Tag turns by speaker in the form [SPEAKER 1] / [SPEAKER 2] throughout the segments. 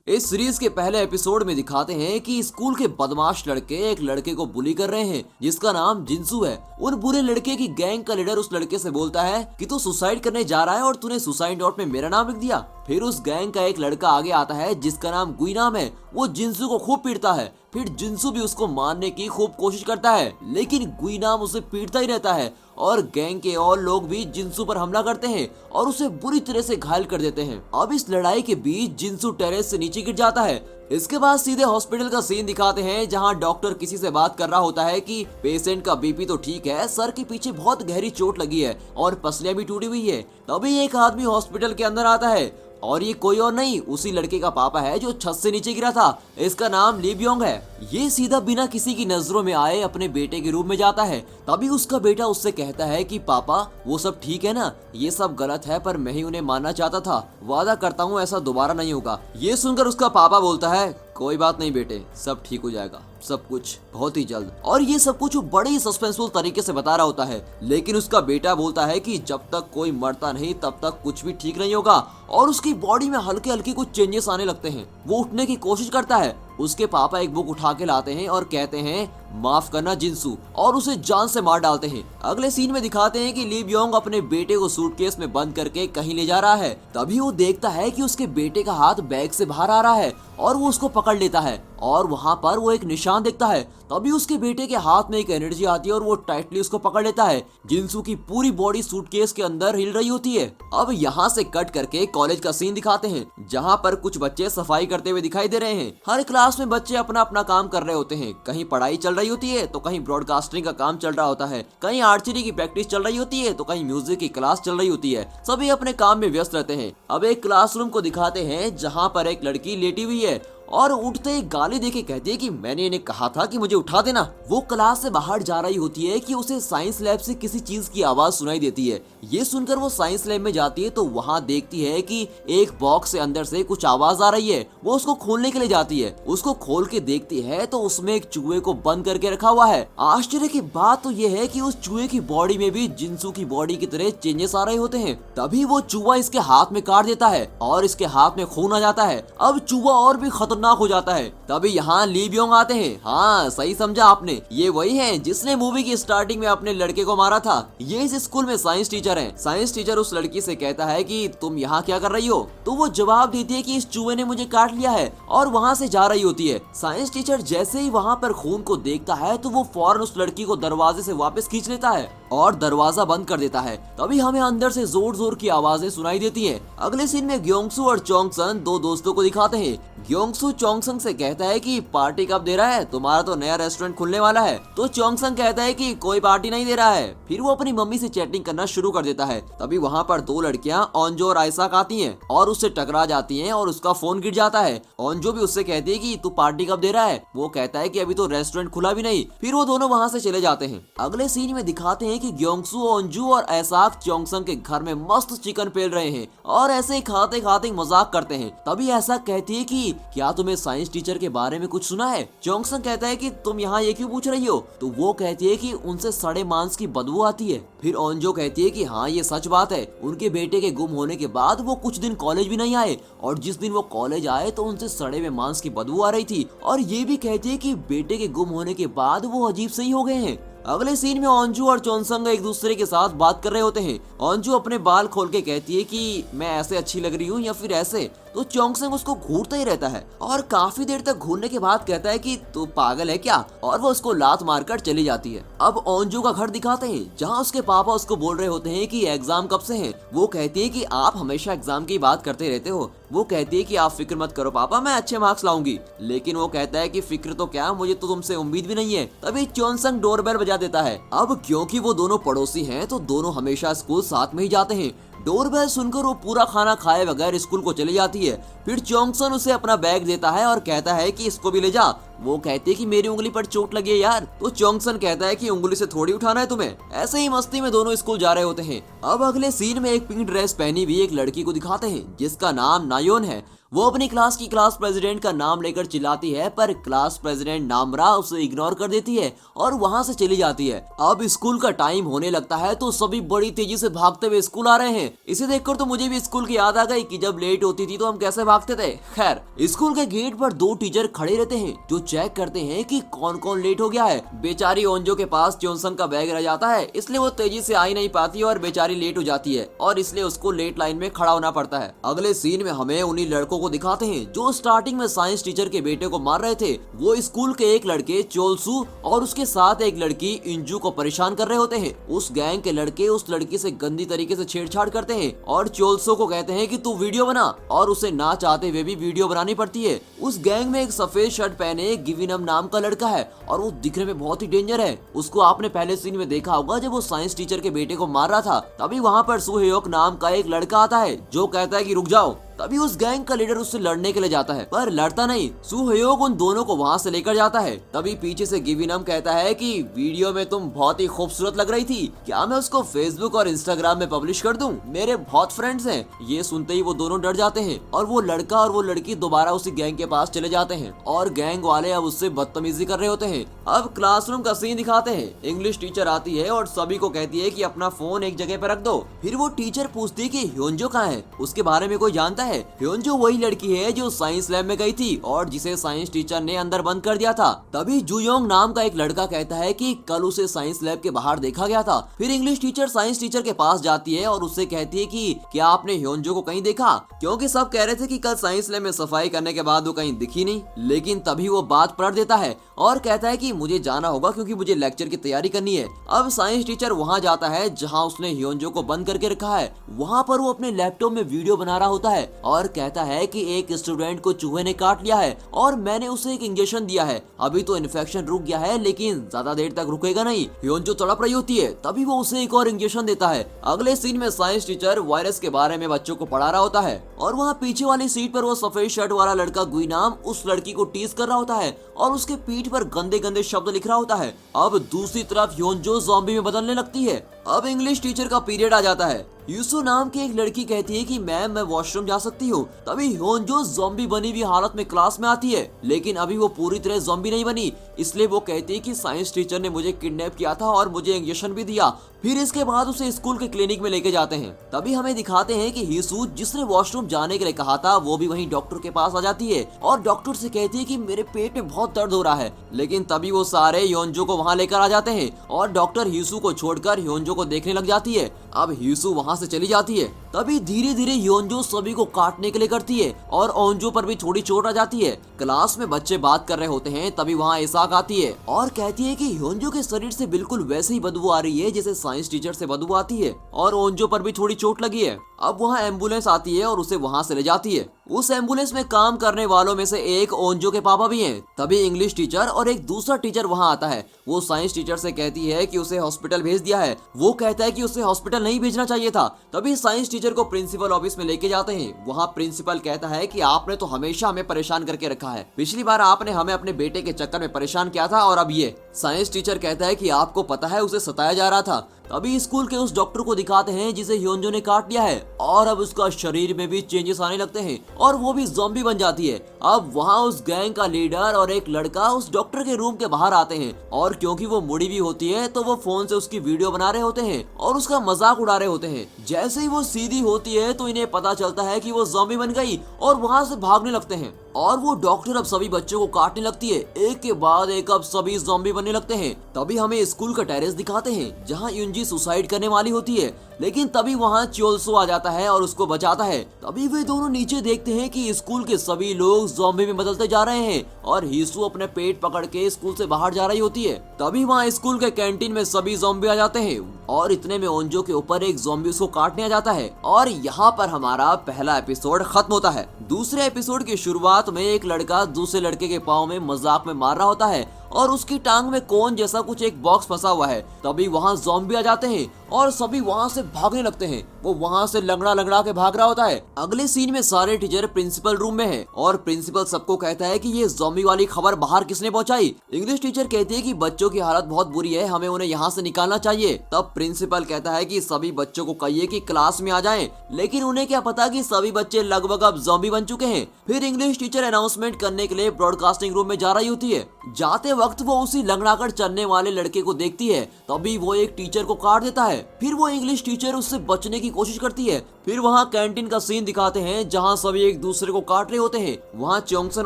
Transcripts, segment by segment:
[SPEAKER 1] इस सीरीज के पहले एपिसोड में दिखाते हैं कि स्कूल के बदमाश लड़के एक लड़के को बुली कर रहे हैं जिसका नाम जिंसू है। उन बुरे लड़के की गैंग का लीडर उस लड़के से बोलता है कि तू सुसाइड करने जा रहा है और तूने सुसाइड नोट में मेरा नाम लिख दिया। फिर उस गैंग का एक लड़का आगे आता है जिसका नाम गुई नाम है। वो जिंसू को खूब पीटता है। फिर जिंसू भी उसको मारने की खूब कोशिश करता है, लेकिन गुई नाम उसे पीटता ही रहता है और गैंग के और लोग भी जिंसू पर हमला करते हैं और उसे बुरी तरह से घायल कर देते हैं। अब इस लड़ाई के बीच जिंसू टेरेस से नीचे गिर जाता है। इसके बाद सीधे हॉस्पिटल का सीन दिखाते हैं जहां डॉक्टर किसी से बात कर रहा होता है कि पेशेंट का बीपी तो ठीक है, सर के पीछे बहुत गहरी चोट लगी है और पसलियां भी टूटी हुई है। तभी एक आदमी हॉस्पिटल के अंदर आता है और ये कोई और नहीं, उसी लड़के का पापा है जो छत से नीचे गिरा था। इसका नाम ली ब्योंग है। ये सीधा बिना किसी की नजरों में आए अपने बेटे के रूम में जाता है। तभी उसका बेटा उससे कहता है कि पापा वो सब ठीक है ना, ये सब गलत है पर मैं ही उन्हें मानना चाहता था, वादा करता हूँ ऐसा दोबारा नहीं होगा। ये सुनकर उसका पापा बोलता है कोई बात नहीं बेटे, सब ठीक हो जाएगा, सब कुछ बहुत ही जल्द। और ये सब कुछ बड़े ही सस्पेंसफुल तरीके से बता रहा होता है, लेकिन उसका बेटा बोलता है कि जब तक कोई मरता नहीं तब तक कुछ भी ठीक नहीं होगा। और उसकी बॉडी में हल्के हल्के कुछ चेंजेस आने लगते हैं। वो उठने की कोशिश करता है। उसके पापा एक बुक उठा के लाते हैं और कहते हैं माफ करना जिंसू, और उसे जान से मार डालते हैं। अगले सीन में दिखाते हैं कि ली ब्योंग अपने बेटे को सूटकेस में बंद करके कहीं ले जा रहा है। तभी वो देखता है कि उसके बेटे का हाथ बैग से बाहर आ रहा है और वो उसको पकड़ लेता है और वहाँ पर वो एक निशान देखता है। तभी उसके बेटे के हाथ में एक एनर्जी आती है और वो टाइटली उसको पकड़ लेता है। जिंसू की पूरी बॉडी सूटकेस के अंदर हिल रही होती है। अब यहाँ से कट करके कॉलेज का सीन दिखाते हैं जहाँ पर कुछ बच्चे सफाई करते हुए दिखाई दे रहे हैं। हर क्लास में बच्चे अपना अपना काम कर रहे होते हैं। कहीं पढ़ाई चल रही होती है तो कहीं ब्रॉडकास्टिंग का काम चल रहा होता है, कहीं आर्चरी की प्रैक्टिस चल रही होती है तो कहीं म्यूजिक की क्लास चल रही होती है। सभी अपने काम में व्यस्त रहते हैं। अब एक क्लासरूम को दिखाते हैं जहाँ पर एक लड़की लेटी हुई है और उठते ही गाली देके कहती है कि मैंने इन्हें कहा था कि मुझे उठा देना। वो क्लास से बाहर जा रही होती है कि उसे साइंस लैब से किसी चीज की आवाज सुनाई देती है। ये सुनकर वो साइंस लैब में जाती है तो वहाँ देखती है कि एक बॉक्स से अंदर से कुछ आवाज आ रही है। वो उसको खोलने के लिए जाती है। उसको खोल के देखती है तो उसमें एक चूहे को बंद करके रखा हुआ है। आश्चर्य की बात तो ये है कि उस चूहे की बॉडी में भी जिंसू की बॉडी की तरह चेंजेस आ रहे होते हैं। तभी वो चूहा इसके हाथ में काट देता है और इसके हाथ में खून आ जाता है। अब चूहा और भी खतरनाक हो जाता है। तभी यहाँ ली ब्योंग आते हैं। हाँ सही समझा आपने, ये वही है जिसने मूवी की स्टार्टिंग में अपने लड़के को मारा था। ये इस स्कूल में साइंस टीचर हैं। साइंस टीचर उस लड़की से कहता है कि तुम यहाँ क्या कर रही हो, तो वो जवाब देती है कि इस चूहे ने मुझे काट लिया है और वहाँ से जा रही होती है। साइंस टीचर जैसे ही वहाँ पर खून को देखता है तो वो फौरन उस लड़की को दरवाजे से वापस खींच लेता है और दरवाजा बंद कर देता है। तभी हमें अंदर से जोर जोर की आवाजें सुनाई देती हैं। अगले सीन में ग्योंगसू और चोंगसन दो दोस्तों को दिखाते हैं। ग्योंगसू चोंगसन से कहता है कि पार्टी कब दे रहा है, तुम्हारा तो नया रेस्टोरेंट खुलने वाला है। तो चोंगसन कहता है कि कोई पार्टी नहीं दे रहा है। फिर वो अपनी मम्मी से चैटिंग करना शुरू कर देता है। तभी वहाँ पर दो लड़कियां ओंजो और आयसाक आती हैं और उससे टकरा जाती हैं और उसका फोन गिर जाता है। ओंजो भी उससे कहती है कि तू पार्टी कब दे रहा है। वो कहता है कि अभी तो रेस्टोरेंट खुला भी नहीं। फिर वो दोनों वहाँ से चले जाते हैं। अगले सीन में दिखाते हैं कि ग्योंगसू, ओंजू और आयसाक चोंगसन के घर में मस्त चिकन पेल रहे हैं और ऐसे ही खाते खाते मजाक करते हैं। तभी आयसाक कहती है कि क्या तुम्हें साइंस टीचर के बारे में कुछ सुना है। चोंगसन कहता है कि तुम यहाँ ये क्यों पूछ रही हो। तो वो कहती है कि उनसे सड़े मांस की बदबू आती है। फिर ओंजो कहती है कि हाँ ये सच बात है। उनके बेटे के गुम होने के बाद वो कुछ दिन कॉलेज भी नहीं आए और जिस दिन वो कॉलेज आए तो उनसे सड़े हुए मांस की बदबू आ रही थी। और ये भी कहती है कि बेटे के गुम होने के बाद वो अजीब से ही हो गए हैं। अगले सीन में ओंजू और चोंगसन एक दूसरे के साथ बात कर रहे होते हैं। ओंजू अपने बाल खोल के कहती है कि मैं ऐसे अच्छी लग रही हूँ या फिर ऐसे। तो चोंगसन उसको घूरता ही रहता है और काफी देर तक घूरने के बाद कहता है कि तू पागल है क्या, और वो उसको लात मारकर चली जाती है। अब ओंजू का घर दिखाते हैं जहाँ उसके पापा उसको बोल रहे होते हैं कि एग्जाम कब से हैं। वो कहती है कि आप हमेशा एग्जाम की बात करते रहते हो। वो कहती है कि आप फिक्र मत करो पापा, मैं अच्छे मार्क्स लाऊंगी। लेकिन वो कहता है कि फिक्र तो क्या, मुझे तो तुमसे उम्मीद भी नहीं है। तभी चोंगसन डोरबेल बजा देता है। अब क्योंकि वो दोनों पड़ोसी हैं तो दोनों हमेशा स्कूल साथ में ही जाते हैं। डोरबेल सुनकर वो पूरा खाना खाए बगैर स्कूल को चली जाती है। फिर चोंगसन उसे अपना बैग देता है और कहता है कि इसको भी ले जा, वो कहती है कि मेरी उंगली पर चोट लगी है यार। तो चोंगसन कहता है कि उंगली से थोड़ी उठाना है तुम्हें। ऐसे ही मस्ती में दोनों स्कूल जा रहे होते हैं। अब अगले सीन में एक पिंक ड्रेस पहनी हुई एक लड़की को दिखाते हैं जिसका नाम नायोन है। वो अपनी क्लास की क्लास प्रेसिडेंट का नाम लेकर चिल्लाती है, पर क्लास प्रेसिडेंट नामरा उसे इग्नोर कर देती है और वहां से चली जाती है। अब स्कूल का टाइम होने लगता है तो सभी बड़ी तेजी से भागते हुए स्कूल आ रहे हैं। इसे देखकर तो मुझे भी स्कूल की याद आ गई कि जब लेट होती थी तो हम कैसे भागते थे। खैर, स्कूल के गेट पर 2 टीचर खड़े रहते हैं जो चेक करते हैं कि कौन कौन लेट हो गया है। बेचारी ओंजो के पास चोंसन का बैग रह जाता है, इसलिए वो तेजी से आ ही नहीं पाती और बेचारी लेट हो जाती है और इसलिए उसको लेट लाइन में खड़ा होना पड़ता है। अगले सीन में हमें उन्हीं लड़कों को दिखाते हैं जो स्टार्टिंग में साइंस टीचर के बेटे को मार रहे थे। वो स्कूल के एक लड़के चोलसू और उसके साथ एक लड़की इंजू को परेशान कर रहे होते हैं। उस गैंग के लड़के उस लड़की से गंदी तरीके से छेड़छाड़ करते हैं और चोलसू को कहते हैं कि तू वीडियो बना, और उसे ना चाहते हुए भी वीडियो बनानी पड़ती है। उस गैंग में एक सफेद शर्ट पहने गिविनम नाम का लड़का है और वो दिखने में बहुत ही डेंजर है। उसको आपने पहले सीन में देखा होगा जब वो साइंस टीचर के बेटे को मार रहा था। तभी वहाँ पर सुहेयोक नाम का एक लड़का आता है जो कहता है कि रुक जाओ। तभी उस गैंग का लीडर उससे लड़ने के लिए जाता है, पर लड़ता नहीं। सुहयोग उन दोनों को वहाँ से लेकर जाता है। तभी पीछे से गिविनम कहता है कि वीडियो में तुम बहुत ही खूबसूरत लग रही थी, क्या मैं उसको फेसबुक और इंस्टाग्राम में पब्लिश कर दूं? मेरे बहुत फ्रेंड्स हैं। ये सुनते ही वो दोनों डर जाते हैं और वो लड़का और वो लड़की दोबारा उसी गैंग के पास चले जाते हैं और गैंग वाले अब उससे बदतमीजी कर रहे होते हैं। अब क्लासरूम का सीन दिखाते हैं। इंग्लिश टीचर आती है और सभी को कहती है कि अपना फोन एक जगह पर रख दो। फिर वो टीचर पूछती है कि ह्योंजो कहाँ है, उसके बारे में कोई जानता है? ह्योंजो वही लड़की है जो साइंस लैब में गई थी और जिसे साइंस टीचर ने अंदर बंद कर दिया था। तभी जुयोंग नाम का एक लड़का कहता है कि कल उसे साइंस लैब के बाहर देखा गया था। फिर इंग्लिश टीचर साइंस टीचर के पास जाती है और उससे कहती है कि क्या आपने ह्योंजो को कहीं देखा, क्योंकि सब कह रहे थे कि कल साइंस लैब में सफाई करने के बाद वो कहीं दिखी नहीं। लेकिन तभी वो बात पलट देता है और कहता है कि मुझे जाना होगा क्योंकि मुझे लेक्चर की तैयारी करनी है। अब साइंस टीचर वहाँ जाता है जहाँ उसने ह्योंजो को बंद करके रखा है। वहाँ पर वो अपने लैपटॉप में वीडियो बना रहा होता है और कहता है कि एक स्टूडेंट को चूहे ने काट लिया है और मैंने उसे एक इंजेक्शन दिया है। अभी तो इन्फेक्शन रुक गया है लेकिन ज्यादा देर तक रुकेगा नहीं। ह्योंजो तड़प रही होती है, तभी वो उसे एक और इंजेक्शन देता है। अगले सीन में साइंस टीचर वायरस के बारे में बच्चों को पढ़ा रहा होता है और वहाँ पीछे वाली सीट पर वो सफेद शर्ट वाला लड़का गुइनाम उस लड़की को टीज कर रहा होता है और उसके पीठ पर गंदे गंदे शब्द लिख रहा होता है। अब दूसरी तरफ ह्योंजो ज़ॉम्बी में बदलने लगती है। अब इंग्लिश टीचर का पीरियड आ जाता है। यूसु नाम की एक लड़की कहती है कि मैम मैं वॉशरूम जा सकती हूँ। तभी ह्योंजो ज़ॉम्बी बनी हुई हालत में क्लास में आती है, लेकिन अभी वो पूरी तरह ज़ॉम्बी नहीं बनी, इसलिए वो कहती है कि साइंस टीचर ने मुझे किडनैप किया था और मुझे इंजेक्शन भी दिया। फिर इसके बाद उसे स्कूल के क्लिनिक में लेके जाते हैं। तभी हमें दिखाते हैं कि हीसू जिसने वॉशरूम जाने के लिए कहा था वो भी वहीं डॉक्टर के पास आ जाती है और डॉक्टर से कहती है कि मेरे पेट में बहुत दर्द हो रहा है। लेकिन तभी वो सारे ह्योंजो को वहाँ लेकर आ जाते हैं और डॉक्टर हीसू को छोड़कर ह्योंजो को देखने लग जाती है। अब हीसू वहाँ से चली जाती है। तभी धीरे धीरे ह्योंजो सभी को काटने के लिए करती है और ओंजो पर भी थोड़ी चोट आ जाती है। क्लास में बच्चे बात कर रहे होते हैं, तभी वहाँ इसाक आती है और कहती है कि ह्योंजो के शरीर से बिल्कुल वैसे ही बदबू आ रही है जैसे साइंस टीचर से बदबू आती है और ओंजो पर भी थोड़ी चोट लगी है। अब वहाँ एम्बुलेंस आती है और उसे वहाँ से ले जाती है। उस एम्बुलेंस में काम करने वालों में से एक ओंजो के पापा भी हैं। तभी इंग्लिश टीचर और एक दूसरा टीचर वहाँ आता है। वो साइंस टीचर से कहती है कि उसे हॉस्पिटल भेज दिया है। वो कहता है कि उसे हॉस्पिटल नहीं भेजना चाहिए था। तभी साइंस टीचर को प्रिंसिपल ऑफिस में लेके जाते हैं। वहाँ प्रिंसिपल कहता है कि आपने तो हमेशा हमें परेशान करके रखा है, पिछली बार आपने हमें अपने बेटे के चक्कर में परेशान किया था और अब ये। साइंस टीचर कहता है कि आपको पता है उसे सताया जा रहा था। तभी स्कूल के उस डॉक्टर को दिखाते हैं जिसे ह्योंजो ने काट दिया है और अब उसका शरीर में भी चेंजेस आने लगते हैं और वो भी ज़ॉम्बी बन जाती है। अब वहाँ उस गैंग का लीडर और एक लड़का उस डॉक्टर के रूम के बाहर आते हैं और क्योंकि वो मुड़ी हुई होती है तो वो फोन से उसकी वीडियो बना रहे होते हैं और उसका मजाक उड़ा रहे होते हैं। जैसे ही वो सीधी होती है तो इन्हें पता चलता है कि वो ज़ॉम्बी बन गई और वहाँ से भागने लगते हैं और वो डॉक्टर अब सभी बच्चों को काटने लगती है। एक के बाद एक अब सभी ज़ॉम्बी बनने लगते हैं। तभी हमें स्कूल का टेरेस दिखाते हैं जहाँ यूंजी सुसाइड करने वाली होती है, लेकिन तभी वहाँ चोलसो आ जाता है और उसको बचाता है। तभी वे दोनों नीचे देखते हैं कि स्कूल के सभी लोग ज़ॉम्बी में बदलते जा रहे हैं और हीसू अपने पेट पकड़ के स्कूल से बाहर जा रही होती है। तभी वहाँ स्कूल के कैंटीन में सभी ज़ॉम्बी आ जाते हैं और इतने में ओंजो के ऊपर एक ज़ॉम्बी उसको काटने आ जाता है और यहाँ पर हमारा पहला एपिसोड खत्म होता है। दूसरे एपिसोड की शुरुआत में एक लड़का दूसरे लड़के के पाँव में मजाक में मार रहा होता है और उसकी टांग में कोन जैसा कुछ एक बॉक्स फंसा हुआ है। तभी वहाँ ज़ॉम्बी आ जाते हैं और सभी वहाँ से भागने लगते हैं। वो वहाँ से लंगड़ा लंगड़ा के भाग रहा होता है। अगले सीन में सारे टीचर प्रिंसिपल रूम में है और प्रिंसिपल सबको कहता है कि ये ज़ॉम्बी वाली खबर बाहर किसने पहुंचाई। इंग्लिश टीचर कहती है कि बच्चों की हालत बहुत बुरी है, हमें उन्हें यहाँ से निकालना चाहिए। तब प्रिंसिपल कहता है कि सभी बच्चों को कहिए कि क्लास में आ जाएं, लेकिन उन्हें क्या पता कि सभी बच्चे लगभग अब ज़ॉम्बी बन चुके हैं। फिर इंग्लिश टीचर अनाउंसमेंट करने के लिए ब्रॉडकास्टिंग रूम में जा रही होती है। जाते वक्त वो उसी लंगड़ाकर चलने वाले लड़के को देखती है। तभी वो एक टीचर को काट देता है। फिर वो इंग्लिश टीचर उससे बचने की कोशिश करती है। फिर वहाँ कैंटीन का सीन दिखाते हैं जहाँ सभी एक दूसरे को काट रहे होते हैं। वहाँ चोंगसन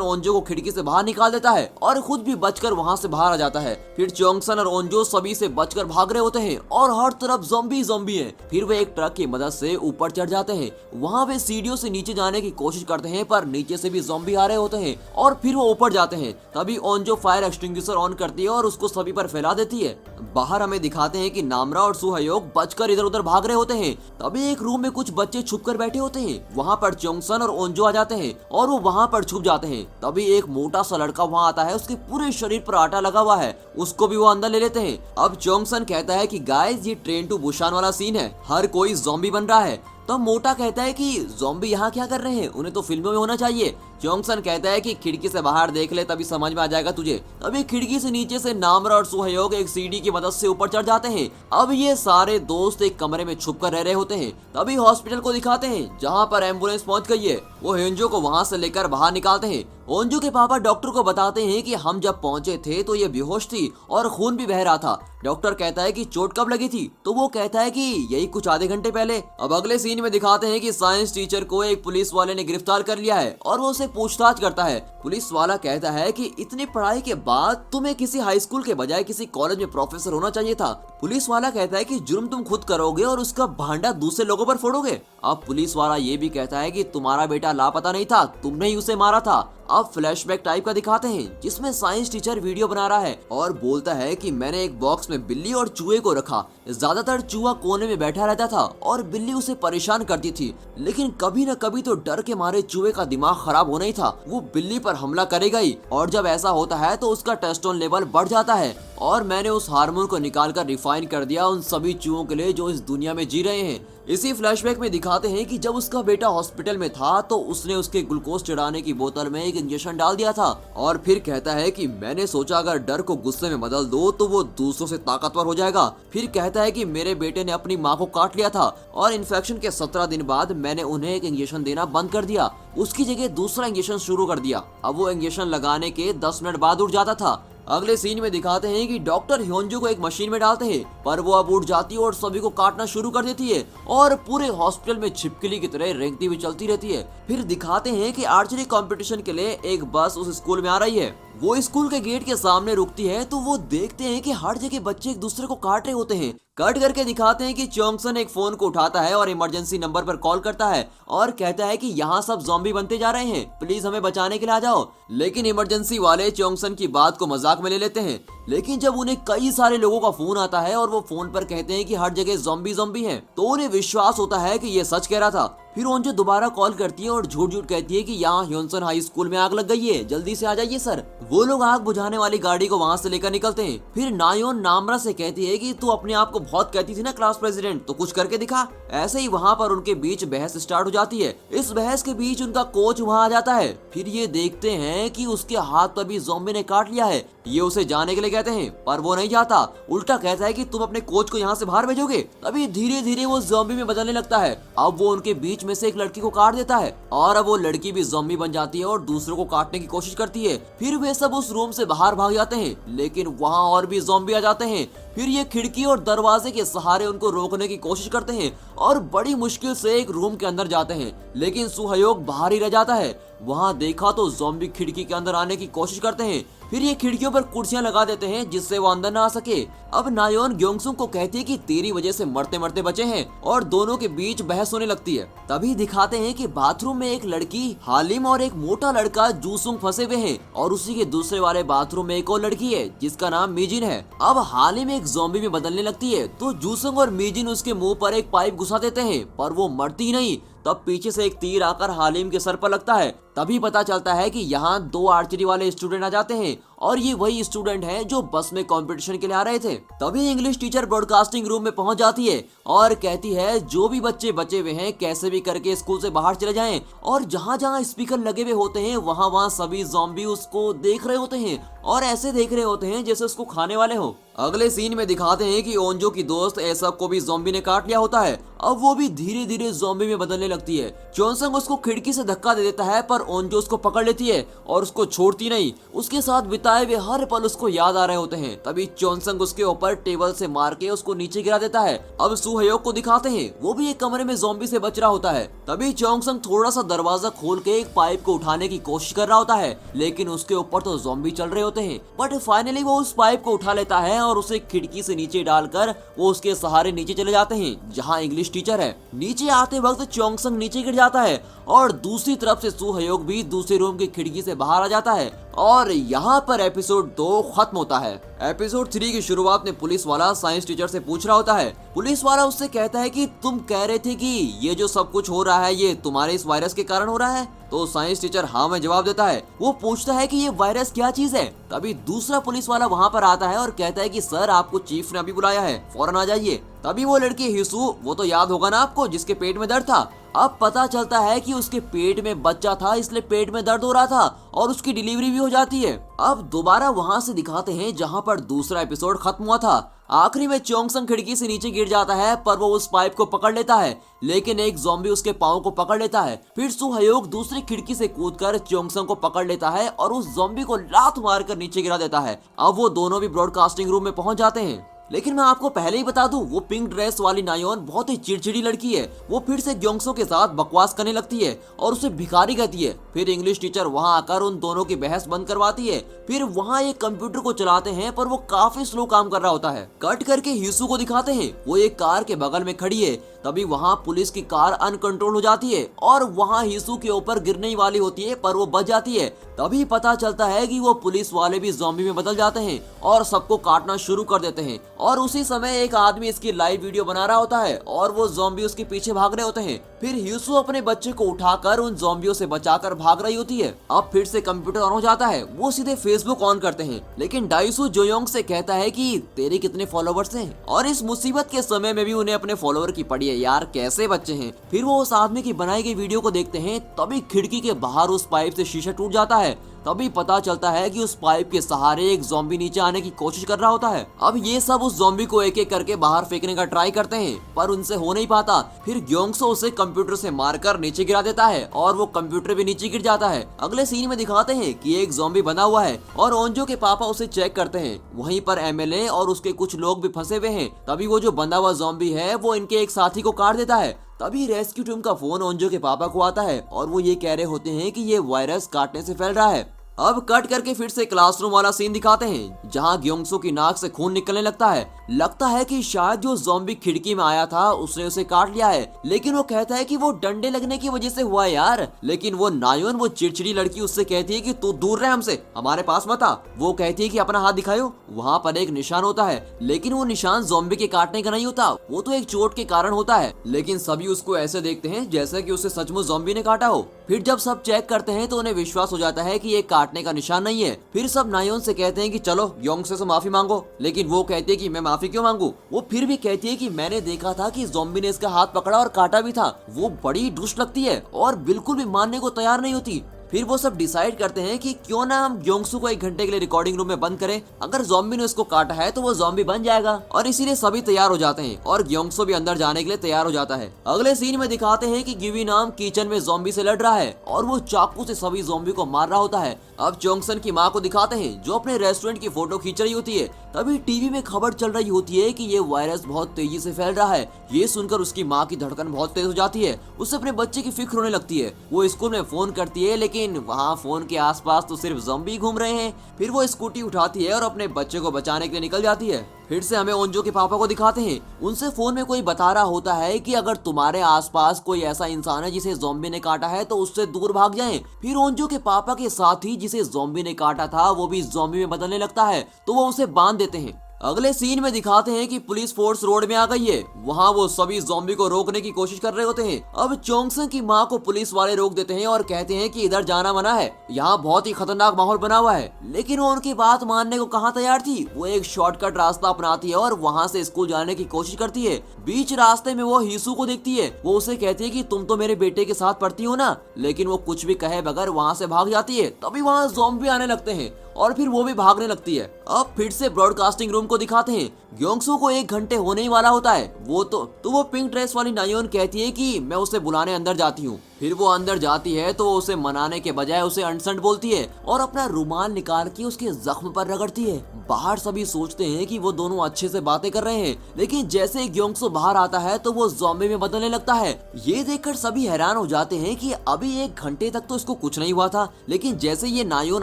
[SPEAKER 1] ओंजो को खिड़की से बाहर निकाल देता है और खुद भी बचकर वहाँ से बाहर आ जाता है। फिर चोंगसन और ओंजो सभी से बचकर भाग रहे होते हैं और हर तरफ ज़ॉम्बी ज़ॉम्बी हैं। फिर वे एक ट्रक की मदद से ऊपर चढ़ जाते हैं। वहाँ वे सीढ़ियों से नीचे जाने की कोशिश करते हैं पर नीचे से भी ज़ॉम्बी आ रहे होते हैं और फिर वो ऊपर जाते हैं। तभी ओंजो फायर एक्सटिंग्विशर ऑन करती है और उसको सभी पर फैला देती है। बाहर हमें दिखाते हैं कि नामरा और सुहयोग बचकर इधर उधर भाग रहे होते हैं। तभी एक रूम में कुछ बच्चे छुप कर बैठे होते हैं। वहाँ पर चोंगसन और ओंजो आ जाते हैं और वो वहाँ पर छुप जाते हैं। तभी एक मोटा सा लड़का वहाँ आता है, उसके पूरे शरीर पर आटा लगा हुआ है, उसको भी वो अंदर ले लेते हैं। अब चोंगसन कहता है कि गाइस ये ट्रेन टू बुसान वाला सीन है, हर कोई ज़ॉम्बी बन रहा है। तो मोटा कहता है कि ज़ॉम्बी यहाँ क्या कर रहे हैं, उन्हें तो फिल्मों में होना चाहिए। चोंगसन कहता है कि खिड़की से बाहर देख ले, तभी समझ में आ जाएगा तुझे। अभी खिड़की से नीचे से नामरा और सुहयोग एक सीढ़ी की मदद से ऊपर चढ़ जाते हैं। अब ये सारे दोस्त एक कमरे में छुप कर रह रहे होते हैं। तभी हॉस्पिटल को दिखाते हैं जहाँ पर एम्बुलेंस पहुँच गई है। वो हेंजो को वहाँ से लेकर बाहर निकालते हैं। ओंजो के पापा डॉक्टर को बताते हैं कि हम जब पहुंचे थे तो ये बेहोश थी और खून भी बह रहा था। डॉक्टर कहता है कि चोट कब लगी थी, तो वो कहता है कि यही कुछ आधे घंटे पहले। अब अगले सीन में दिखाते हैं कि साइंस टीचर को एक पुलिस वाले ने गिरफ्तार कर लिया है और वो उसे पूछताछ करता है। पुलिस वाला कहता है कि इतनी पढ़ाई के बाद तुम्हें किसी हाई स्कूल के बजाय किसी कॉलेज में प्रोफेसर होना चाहिए था। पुलिस वाला कहता है कि जुर्म तुम खुद करोगे और उसका भांडा दूसरे लोगों पर फोड़ोगे। अब पुलिस वाला ये भी कहता है कि तुम्हारा बेटा लापता नहीं था, तुमने ही उसे मारा था। अब फ्लैशबैक टाइप का दिखाते हैं जिसमें साइंस टीचर वीडियो बना रहा है और बोलता है कि मैंने एक बॉक्स में बिल्ली और चूहे को रखा। ज्यादातर चूहा कोने में बैठा रहता था और बिल्ली उसे परेशान करती थी, लेकिन कभी न कभी तो डर के मारे चूहे का दिमाग खराब होना ही था, वो बिल्ली पर हमला करेगा ही। और जब ऐसा होता है तो उसका टेस्टोन लेवल बढ़ जाता है और मैंने उस हार्मोन को निकाल कर रिफाइन कर दिया उन सभी चूहों के लिए जो इस दुनिया में जी रहे हैं। इसी फ्लैशबैक में दिखाते हैं कि जब उसका बेटा हॉस्पिटल में था तो उसने उसके ग्लूकोज चढ़ाने की बोतल में एक इंजेक्शन डाल दिया था और फिर कहता है कि मैंने सोचा अगर डर को गुस्से में बदल दो तो वो दूसरों से ताकतवर हो जाएगा। फिर कहता है कि मेरे बेटे ने अपनी माँ को काट लिया था और इन्फेक्शन के 17 दिन बाद मैंने उन्हें एक इंजेक्शन देना बंद कर दिया, उसकी जगह दूसरा इंजेक्शन शुरू कर दिया। अब वो इंजेक्शन लगाने के 10 मिनट बाद उठ जाता था। अगले सीन में दिखाते हैं कि डॉक्टर ह्योंजो को एक मशीन में डालते हैं पर वो अब उठ जाती है और सभी को काटना शुरू कर देती है और पूरे हॉस्पिटल में छिपकली की तरह रेंगती हुई चलती रहती है। फिर दिखाते हैं कि आर्चरी कंपटीशन के लिए एक बस उस स्कूल में आ रही है। वो स्कूल के गेट के सामने रुकती है तो वो देखते हैं कि हर जगह बच्चे एक दूसरे को काट रहे होते हैं। कट करके दिखाते हैं कि चोंगसन एक फोन को उठाता है और इमरजेंसी नंबर पर कॉल करता है और कहता है कि यहाँ सब ज़ॉम्बी बनते जा रहे हैं, प्लीज हमें बचाने के लिए आ जाओ। लेकिन इमरजेंसी वाले चोंगसन की बात को मजाक में ले लेते हैं। लेकिन जब उन्हें कई सारे लोगों का फोन आता है और वो फोन पर कहते हैं कि हर जगह ज़ॉम्बी ज़ॉम्बी हैं, तो उन्हें विश्वास होता है कि ये सच कह रहा था। फिर ओंजो दोबारा कॉल करती है और झूठ झूठ कहती है कि यहाँ ह्योनसन हाई स्कूल में आग लग गई है, जल्दी से आ जाइए सर। वो लोग आग बुझाने वाली गाड़ी को वहाँ से लेकर निकलते हैं। फिर नायोन नामरा से कहती है कि तू अपने आप को बहुत कहती थी ना क्लास प्रेसिडेंट, तो कुछ करके दिखा। ऐसे ही वहाँ पर उनके बीच बहस स्टार्ट हो जाती है। इस बहस के बीच उनका कोच वहाँ आ जाता है। फिर ये देखते हैं कि उसके हाथ पर भी ज़ॉम्बी ने काट लिया है। ये उसे जाने के लिए कहते हैं पर वो नहीं जाता, उल्टा कहता है कि तुम अपने कोच को यहाँ से बाहर भेजोगे। तभी धीरे धीरे वो ज़ॉम्बी में बदलने लगता है। अब वो उनके बीच में से एक लड़की को काट देता है और अब वो लड़की भी ज़ॉम्बी बन जाती है और दूसरों को काटने की कोशिश करती है। फिर वे सब उस रूम से बाहर भाग जाते हैं, लेकिन वहाँ और भी ज़ॉम्बी आ जाते हैं। फिर ये खिड़की और दरवाजे के सहारे उनको रोकने की कोशिश करते हैं और बड़ी मुश्किल से एक रूम के अंदर जाते हैं, लेकिन सुहयोग बाहर ही रह जाता है। वहाँ देखा तो ज़ॉम्बी खिड़की के अंदर आने की कोशिश करते हैं। फिर ये खिड़कियों पर कुर्सियां लगा देते हैं जिससे वो अंदर ना आ सके। अब नायोन ग्योंगसुंग को कहती है कि तेरी वजह से मरते मरते बचे हैं और दोनों के बीच बहस होने लगती है। तभी दिखाते हैं कि बाथरूम में एक लड़की हालिम और एक मोटा लड़का जूसुंग फंसे हुए हैं और उसी के दूसरे वाले बाथरूम में एक और लड़की है जिसका नाम मीजिन है। अब हालिम एक ज़ॉम्बी में बदलने लगती है तो जूसुंग और मीजिन उसके मुंह पर एक पाइप घुसा देते हैं पर वो मरती नहीं। तब पीछे से एक तीर आकर हालिम के सर पर लगता है। तभी पता चलता है कि यहाँ 2 आर्चरी वाले स्टूडेंट आ जाते हैं और ये वही स्टूडेंट हैं जो बस में कंपटीशन के लिए आ रहे थे। तभी इंग्लिश टीचर ब्रॉडकास्टिंग रूम में पहुंच जाती है और कहती है जो भी बच्चे बचे हुए हैं कैसे भी करके स्कूल से बाहर चले जाएं, और जहां जहां स्पीकर लगे हुए होते हैं वहां वहां सभी ज़ॉम्बी उसको देख रहे होते हैं और ऐसे देख रहे होते हैं जैसे उसको खाने वाले हो। अगले सीन में दिखाते हैं कि ओंजो की दोस्त ऐसा को भी ज़ॉम्बी ने काट लिया होता है। अब वो भी धीरे धीरे ज़ॉम्बी में बदलने लगती है। चोनसंग उसको खिड़की से धक्का दे देता है पर ओंजो उसको पकड़ लेती है और उसको छोड़ती नहीं। उसके साथ बिताए हुए हर पल उसको याद आ रहे होते हैं। तभी चोनसंग उसके ऊपर टेबल से मार के उसको नीचे गिरा देता है। अब सुहयोग को दिखाते हैं, वो भी एक कमरे में ज़ॉम्बी से बच रहा होता है। तभी चोनसंग थोड़ा सा दरवाजा खोल के एक पाइप को उठाने की कोशिश कर रहा होता है, लेकिन उसके ऊपर तो ज़ॉम्बी चल रहे होते हैं। बट फाइनली वो उस पाइप को उठा लेता है और उसे खिड़की से नीचे डालकर वो उसके सहारे नीचे चले जाते हैं जहां इंग्लिश टीचर है। नीचे आते वक्त चोंगसंग नीचे गिर जाता है और दूसरी तरफ से सुहयोग भी दूसरे रूम की खिड़की से बाहर आ जाता है और यहाँ पर एपिसोड 2 खत्म होता है। एपिसोड 3 की शुरुआत में पुलिस वाला साइंस टीचर से पूछ रहा होता है। पुलिस वाला उससे कहता है कि तुम कह रहे थे कि ये जो सब कुछ हो रहा है ये तुम्हारे इस वायरस के कारण हो रहा है। तो साइंस टीचर हाँ में जवाब देता है। वो पूछता है कि ये वायरस क्या चीज है। तभी दूसरा पुलिस वाला वहाँ पर आता है और कहता है कि सर आपको चीफ ने अभी बुलाया है, फौरन आ जाइए। तभी वो लड़की हिसू, वो तो याद होगा ना आपको, जिसके पेट में दर्द था, अब पता चलता है कि उसके पेट में बच्चा था इसलिए पेट में दर्द हो रहा था और उसकी डिलीवरी भी हो जाती है। अब दोबारा वहाँ से दिखाते हैं जहाँ पर दूसरा एपिसोड खत्म हुआ था। आखिरी में चोंगसंग खिड़की से नीचे गिर जाता है पर वो उस पाइप को पकड़ लेता है, लेकिन एक ज़ॉम्बी उसके पाँव को पकड़ लेता है। फिर सुहयोग दूसरी खिड़की से कूदकर चोंगसंग को पकड़ लेता है और उस ज़ॉम्बी को लात मारकर नीचे गिरा देता है। अब वो दोनों भी ब्रॉडकास्टिंग रूम में पहुंच जाते हैं। लेकिन मैं आपको पहले ही बता दूं, वो पिंक ड्रेस वाली नायोन बहुत ही चिड़चिड़ी लड़की है। वो फिर से ग्योंगसो के साथ बकवास करने लगती है और उसे भिखारी कहती है। फिर इंग्लिश टीचर वहां आकर उन दोनों की बहस बंद करवाती है। फिर वहां एक कंप्यूटर को चलाते हैं पर वो काफी स्लो काम कर रहा होता है। कट करके हिसू को दिखाते हैं, वो एक कार के बगल में खड़ी है। तभी वहां पुलिस की कार अनकंट्रोल हो जाती है और वहां हिसू के ऊपर गिरने वाली होती है पर वो बच जाती है। तभी पता चलता है कि वो पुलिस वाले भी ज़ॉम्बी में बदल जाते हैं और सबको काटना शुरू कर देते हैं। और उसी समय एक आदमी इसकी लाइव वीडियो बना रहा होता है और वो ज़ॉम्बी उसके पीछे भाग रहे होते हैं। फिर हिसू अपने बच्चे को उठाकर उन ज़ॉम्बियों से बचाकर भाग रही होती है। अब फिर से कंप्यूटर ऑन हो जाता है, वो सीधे फेसबुक ऑन करते हैं, लेकिन डाइसू जोयोंग से कहता है कि तेरे कितने फॉलोवर्स हैं, और इस मुसीबत के समय में भी उन्हें अपने फॉलोवर की पड़ी है यार, कैसे बच्चे हैं। फिर वो उस आदमी की बनाई गई वीडियो को देखते हैं। तभी खिड़की के बाहर उस पाइप से शीशा टूट जाता है। तभी पता चलता है कि उस पाइप के सहारे एक ज़ॉम्बी नीचे आने की कोशिश कर रहा होता है। अब ये सब उस ज़ॉम्बी को एक एक करके बाहर फेंकने का ट्राई करते हैं पर उनसे हो नहीं पाता। फिर ग्योंगसो उसे कंप्यूटर से मारकर नीचे गिरा देता है और वो कंप्यूटर भी नीचे गिर जाता है। अगले सीन में दिखाते हैं कि एक ज़ॉम्बी बना हुआ है और ओंजो के पापा उसे चेक करते हैं। वहीं पर एमएलए और उसके कुछ लोग भी फंसे हुए हैं। तभी वो जो बंधा हुआ ज़ॉम्बी है वो इनके एक साथी को काट देता है। तभी रेस्क्यू टीम का फोन ओंजो के पापा को आता है और वो ये कह रहे होते हैं कि ये वायरस काटने से फैल रहा है। अब कट करके फिर से क्लासरूम वाला सीन दिखाते हैं जहां ग्योंगसो की नाक से खून निकलने लगता है। लगता है कि शायद जो ज़ॉम्बी खिड़की में आया था उसने उसे काट लिया है, लेकिन वो कहता है कि वो डंडे लगने की वजह से हुआ यार। लेकिन वो नायोन, वो चिड़चिड़ी लड़की, उससे कहती है कि तू दूर रहे हमसे, हमारे पास मत आ। वो कहती है कि अपना हाथ दिखाओ। वहाँ पर एक निशान होता है, लेकिन वो निशान ज़ॉम्बी के काटने का नहीं होता, वो तो एक चोट के कारण होता है। लेकिन सभी उसको ऐसे देखते हैं जैसे कि उसे सचमुच ज़ॉम्बी ने काटा हो। फिर जब सब चेक करते हैं तो उन्हें विश्वास हो जाता है कि ये काटने का निशान नहीं है। फिर सब नायोन से कहते हैं कि चलो ग्योंगसो से माफी मांगो, लेकिन वो कहती है कि मैं माफी क्यों मांगू। वो फिर भी कहती है कि मैंने देखा था कि ज़ॉम्बी ने इसका हाथ पकड़ा और काटा भी था। वो बड़ी दुष्ट लगती है और बिल्कुल भी मानने को तैयार नहीं होती। फिर वो सब डिसाइड करते हैं कि क्यों ना हम ग्योंगसो को 1 घंटे के लिए रिकॉर्डिंग रूम में बंद करें। अगर ज़ॉम्बी ने उसको काटा है तो वो ज़ॉम्बी बन जाएगा, और इसीलिए सभी तैयार हो जाते हैं और ग्योंगसो भी अंदर जाने के लिए तैयार हो जाता है। अगले सीन में दिखाते हैं कि गिवी नाम किचन में ज़ॉम्बी से लड़ रहा है और वो चाकू से सभी ज़ॉम्बी को मार रहा होता है। अब चोंगसन की माँ को दिखाते हैं जो अपने रेस्टोरेंट की फोटो खींच रही होती है। तभी टीवी में खबर चल रही होती है कि ये वायरस बहुत तेजी से फैल रहा है। ये सुनकर उसकी माँ की धड़कन बहुत तेज हो जाती है, उसे अपने बच्चे की फिक्र होने लगती है। वो स्कूल में फोन करती है, लेकिन वहाँ फोन के आसपास तो सिर्फ ज़ॉम्बी घूम रहे हैं। फिर वो स्कूटी उठाती है और अपने बच्चे को बचाने के लिए निकल जाती है। फिर से हमें ओंजो के पापा को दिखाते हैं, उनसे फोन में कोई बता रहा होता है कि अगर तुम्हारे आसपास कोई ऐसा इंसान है जिसे ज़ॉम्बी ने काटा है तो उससे दूर भाग जाएं। फिर ओंजो के पापा के साथ ही जिसे ज़ॉम्बी ने काटा था वो भी ज़ॉम्बी में बदलने लगता है, तो वो उसे बांध देते हैं। अगले सीन में दिखाते हैं कि पुलिस फोर्स रोड में आ गई है। वहाँ वो सभी ज़ॉम्बी को रोकने की कोशिश कर रहे होते हैं। अब चोंगसन की माँ को पुलिस वाले रोक देते हैं और कहते हैं कि इधर जाना मना है, यहाँ बहुत ही खतरनाक माहौल बना हुआ है। लेकिन वो उनकी बात मानने को कहाँ तैयार थी। वो एक शॉर्टकट रास्ता अपनाती है और वहाँ से स्कूल जाने की कोशिश करती है। बीच रास्ते में वो हीसू को देखती है। वो उसे कहती है कि तुम तो मेरे बेटे के साथ पढ़ती हो ना, लेकिन वो कुछ भी कहे बगैर वहाँ से भाग जाती है। तभी वहाँ ज़ॉम्बी आने लगते हैं और फिर वो भी भागने लगती है। अब फिर से ब्रॉडकास्टिंग रूम को दिखाते हैं। ग्योंगसू को 1 घंटे होने ही वाला होता है। वो पिंक ड्रेस वाली नायोन कहती है कि मैं उसे बुलाने अंदर जाती हूँ। फिर वो अंदर जाती है तो उसे मनाने के बजाय उसे अनसंट बोलती है और अपना रुमाल निकाल के उसके जख्म पर रगड़ती है। बाहर सभी सोचते हैं कि वो दोनों अच्छे से बातें कर रहे हैं, लेकिन जैसे ही ग्योंगसू बाहर आता है तो वो ज़ॉम्बी में बदलने लगता है। ये देखकर सभी हैरान हो जाते हैं कि अभी 1 घंटे तक तो इसको कुछ नहीं हुआ था, लेकिन जैसे ये नायोन